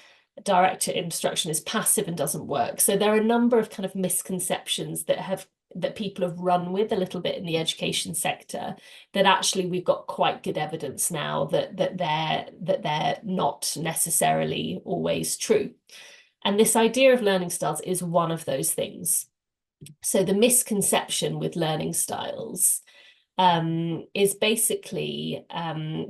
Direct instruction is passive and doesn't work. So there are a number of kind of misconceptions that have that people have run with a little bit in the education sector, that actually we've got quite good evidence now that they're not necessarily always true. And this idea of learning styles is one of those things. So the misconception with learning styles is basically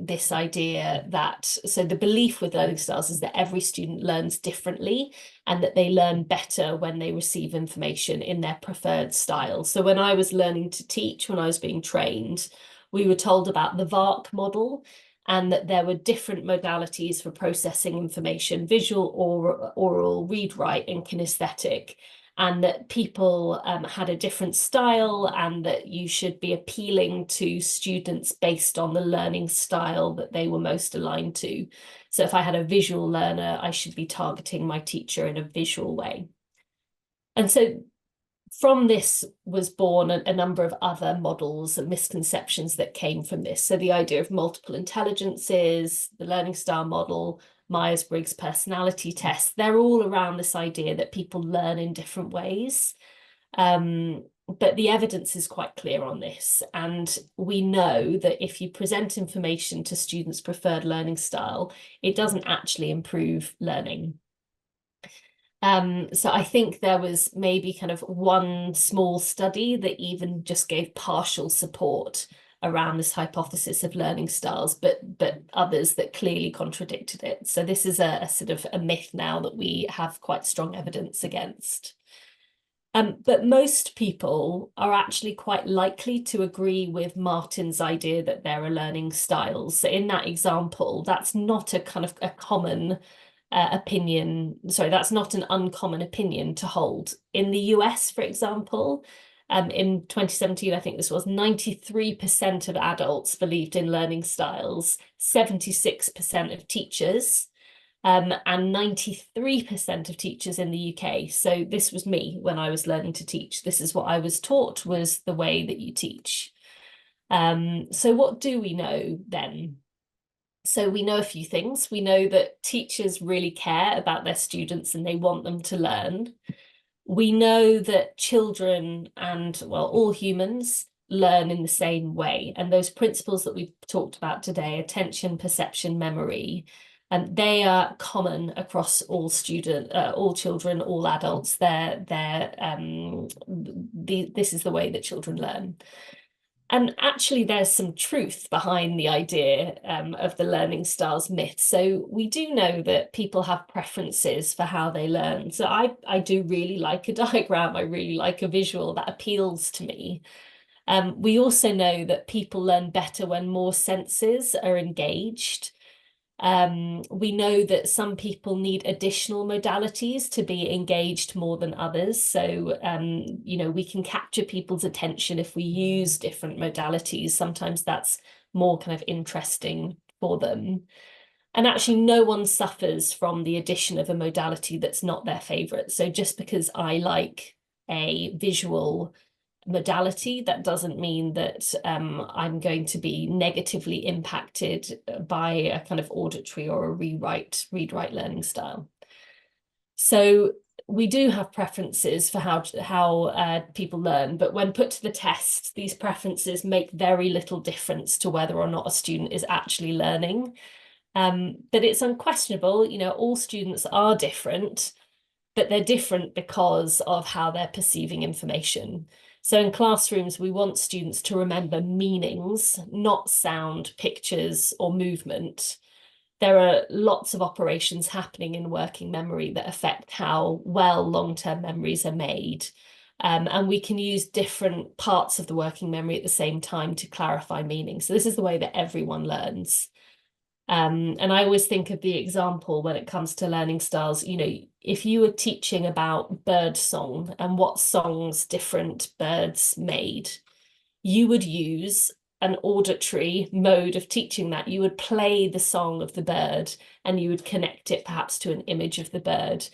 this idea that, so the belief with learning styles is that every student learns differently and that they learn better when they receive information in their preferred style. So when I was learning to teach, when I was being trained, we were told about the VARK model, and that there were different modalities for processing information: visual, oral, read, write, and kinesthetic. And that people had a different style, and that you should be appealing to students based on the learning style that they were most aligned to. So if I had a visual learner, I should be targeting my teacher in a visual way. And so from this was born a number of other models and misconceptions that came from this. So the idea of multiple intelligences, the learning style model, Myers-Briggs personality test, they're all around this idea that people learn in different ways. But the evidence is quite clear on this. And we know that if you present information to students' preferred learning style, it doesn't actually improve learning. So I think there was maybe kind of one small study that even just gave partial support around this hypothesis of learning styles, but others that clearly contradicted it. So this is a sort of a myth now that we have quite strong evidence against. But most people are actually quite likely to agree with Martin's idea that there are learning styles. So in that example, that's not a kind of a common opinion. Sorry, that's not an uncommon opinion to hold. In the US, for example, in 2017, I think this was 93% of adults believed in learning styles, 76% of teachers, and 93% of teachers in the UK. So this was me when I was learning to teach. This is what I was taught was the way that you teach. So what do we know then? So we know a few things. We know that teachers really care about their students and they want them to learn. We know that children and, well, all humans learn in the same way. And those principles that we've talked about today, attention, perception, memory, and they are common across all children, all adults. This is the way that children learn. And actually, there's some truth behind the idea of the learning styles myth. So we do know that people have preferences for how they learn. So I do really like a diagram. I really like a visual that appeals to me. We also know that people learn better when more senses are engaged. We know that some people need additional modalities to be engaged more than others. So, you know, we can capture people's attention if we use different modalities. Sometimes that's more kind of interesting for them. And actually, no one suffers from the addition of a modality that's not their favorite. So just because I like a visual modality, that doesn't mean that I'm going to be negatively impacted by a kind of auditory or a read-write learning style. So we do have preferences for how people learn, but when put to the test, these preferences make very little difference to whether or not a student is actually learning. But it's unquestionable, you know, all students are different, but they're different because of how they're perceiving information. So in classrooms, we want students to remember meanings, not sound, pictures, or movement. There are lots of operations happening in working memory that affect how well long-term memories are made. And we can use different parts of the working memory at the same time to clarify meaning. So this is the way that everyone learns. And I always think of the example when it comes to learning styles, you know, if you were teaching about bird song and what songs different birds made, you would use an auditory mode of teaching that. You would play the song of the bird and you would connect it perhaps to an image of the bird.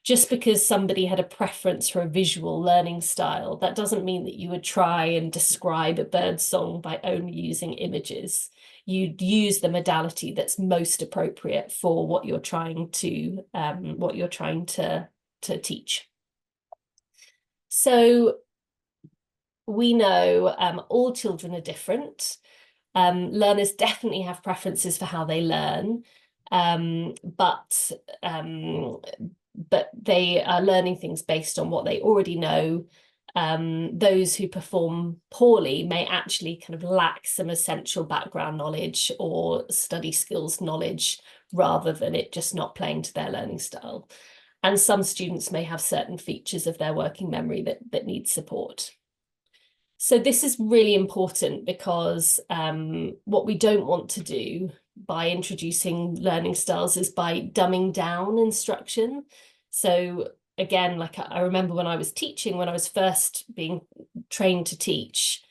Just because somebody had a preference for a visual learning style, that doesn't mean that you would try and describe a bird song by only using images. You'd use the modality that's most appropriate for what you're trying to teach. So we know all children are different. Learners definitely have preferences for how they learn, but they are learning things based on what they already know. Those who perform poorly may actually kind of lack some essential background knowledge or study skills knowledge, rather than it just not playing to their learning style. And some students may have certain features of their working memory that need support. So this is really important because what we don't want to do by introducing learning styles is by dumbing down instruction. So again, like I remember when I was teaching, when I was first being trained to teach,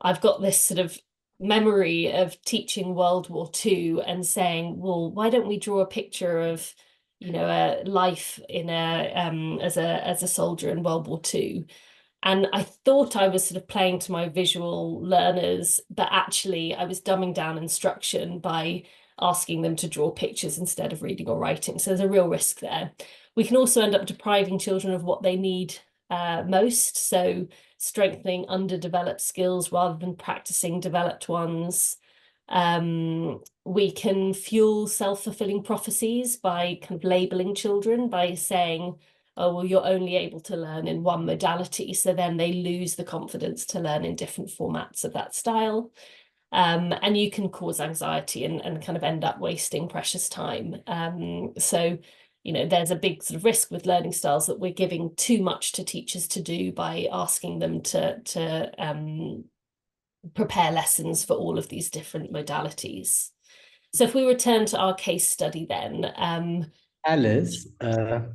I've got this sort of memory of teaching World War II and saying, well, why don't we draw a picture of, you know, a life in a as a soldier in World War II. And I thought I was sort of playing to my visual learners, but actually I was dumbing down instruction by asking them to draw pictures instead of reading or writing. So there's a real risk there. We can also end up depriving children of what they need most. So strengthening underdeveloped skills rather than practicing developed ones. We can fuel self-fulfilling prophecies by kind of labeling children by saying, oh, well, you're only able to learn in one modality. So then they lose the confidence to learn in different formats of that style. And you can cause anxiety and kind of end up wasting precious time. So, you know, there's a big sort of risk with learning styles that we're giving too much to teachers to do by asking them to prepare lessons for all of these different modalities. So if we return to our case study then, Alice,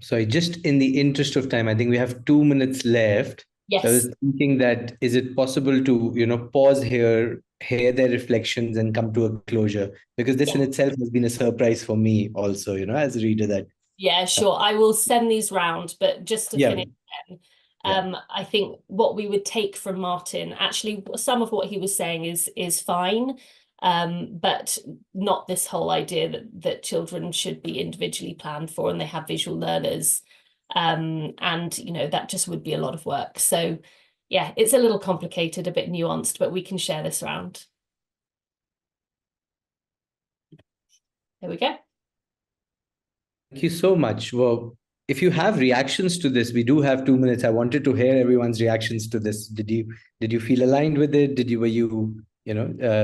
sorry, just in the interest of time, I think we have 2 minutes left. yes. So I was thinking that, is it possible to, you know, pause here, hear their reflections and come to a closure? Because this in itself has been a surprise for me also, you know, as a reader that. Yeah, sure. I will send these round, but just to finish then, I think what we would take from Martin, actually, some of what he was saying is fine. But not this whole idea that children should be individually planned for and they have visual learners. And, you know, that just would be a lot of work. So, yeah, it's a little complicated, a bit nuanced, but we can share this round. There we go. Thank you so much. Well, if you have reactions to this, we do have 2 minutes. I wanted to hear everyone's reactions to this. Did you feel aligned with it? Were you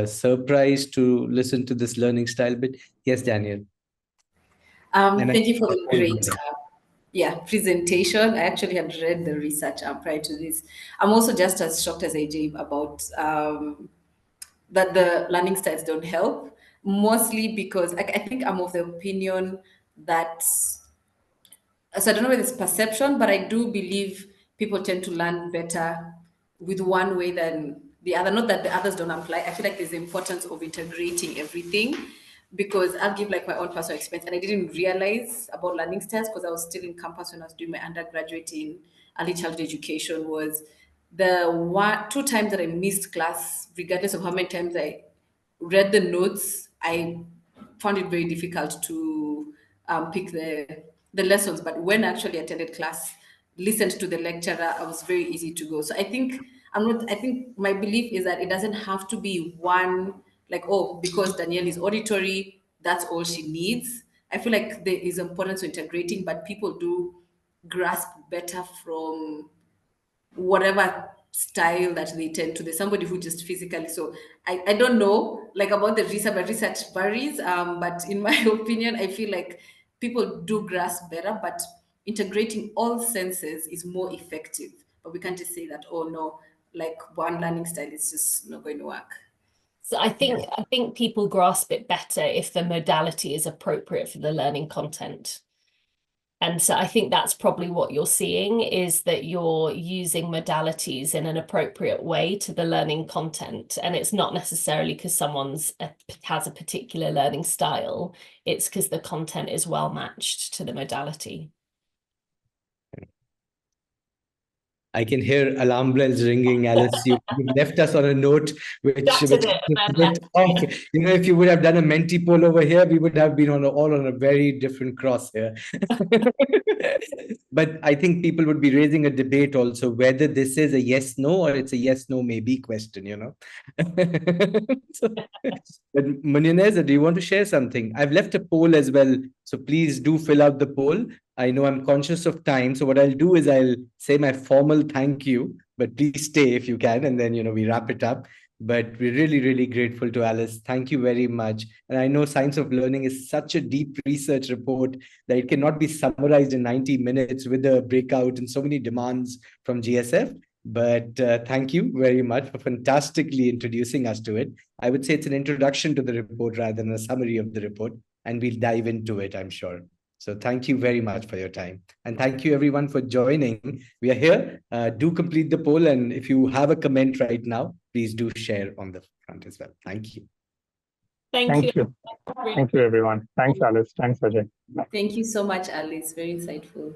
surprised to listen to this learning style bit? Yes, Daniel. Thank you for the great presentation. I actually had read the research prior to this. I'm also just as shocked as AJ about that the learning styles don't help, mostly because I think I'm of the opinion that, so I don't know whether it's perception, but I do believe people tend to learn better with one way than the other. Not that the others don't apply. I feel like there's the importance of integrating everything, because I'll give like my own personal experience, and I didn't realize about learning styles because I was still in campus when I was doing my undergraduate in early childhood education. Was the 2 times that I missed class, regardless of how many times I read the notes, I found it very difficult to pick the lessons. But when I actually attended class, listened to the lecturer, I was very easy to go. So I think I think my belief is that it doesn't have to be one, like, oh, because Danielle is auditory, that's all she needs. I feel like there is importance to integrating, but people do grasp better from whatever style that they tend to. There's somebody who just physically, so I don't know like about the research, but research varies. But in my opinion, I feel like people do grasp better, but integrating all senses is more effective. But we can't just say that, oh no, like one learning style is just not going to work. So I think people grasp it better if the modality is appropriate for the learning content. And so I think that's probably what you're seeing, is that you're using modalities in an appropriate way to the learning content. And it's not necessarily because someone's has a particular learning style. It's because the content is well matched to the modality. I can hear alarm bells ringing, Alice. You left us on a note which if you would have done a Menti poll over here, we would have been all on a very different cross here. But I think people would be raising a debate also whether this is a yes, no, or it's a yes, no, maybe question, But Munyaneza, do you want to share something? I've left a poll as well, so please do fill out the poll. I know I'm conscious of time, so what I'll do is I'll say my formal thank you, but please stay if you can, and then we wrap it up. But we're really, really grateful to Alice. Thank you very much. And I know Science of Learning is such a deep research report that it cannot be summarized in 90 minutes with a breakout and so many demands from GSF. But thank you very much for fantastically introducing us to it. I would say it's an introduction to the report rather than a summary of the report, and we'll dive into it, I'm sure. So thank you very much for your time. And thank you everyone for joining. We are here. Do complete the poll. And if you have a comment right now, please do share on the front as well. Thank you. Thank you. Thank you, everyone. Thanks, Alice. Thanks, Ajay. Thank you so much, Alice. Very insightful.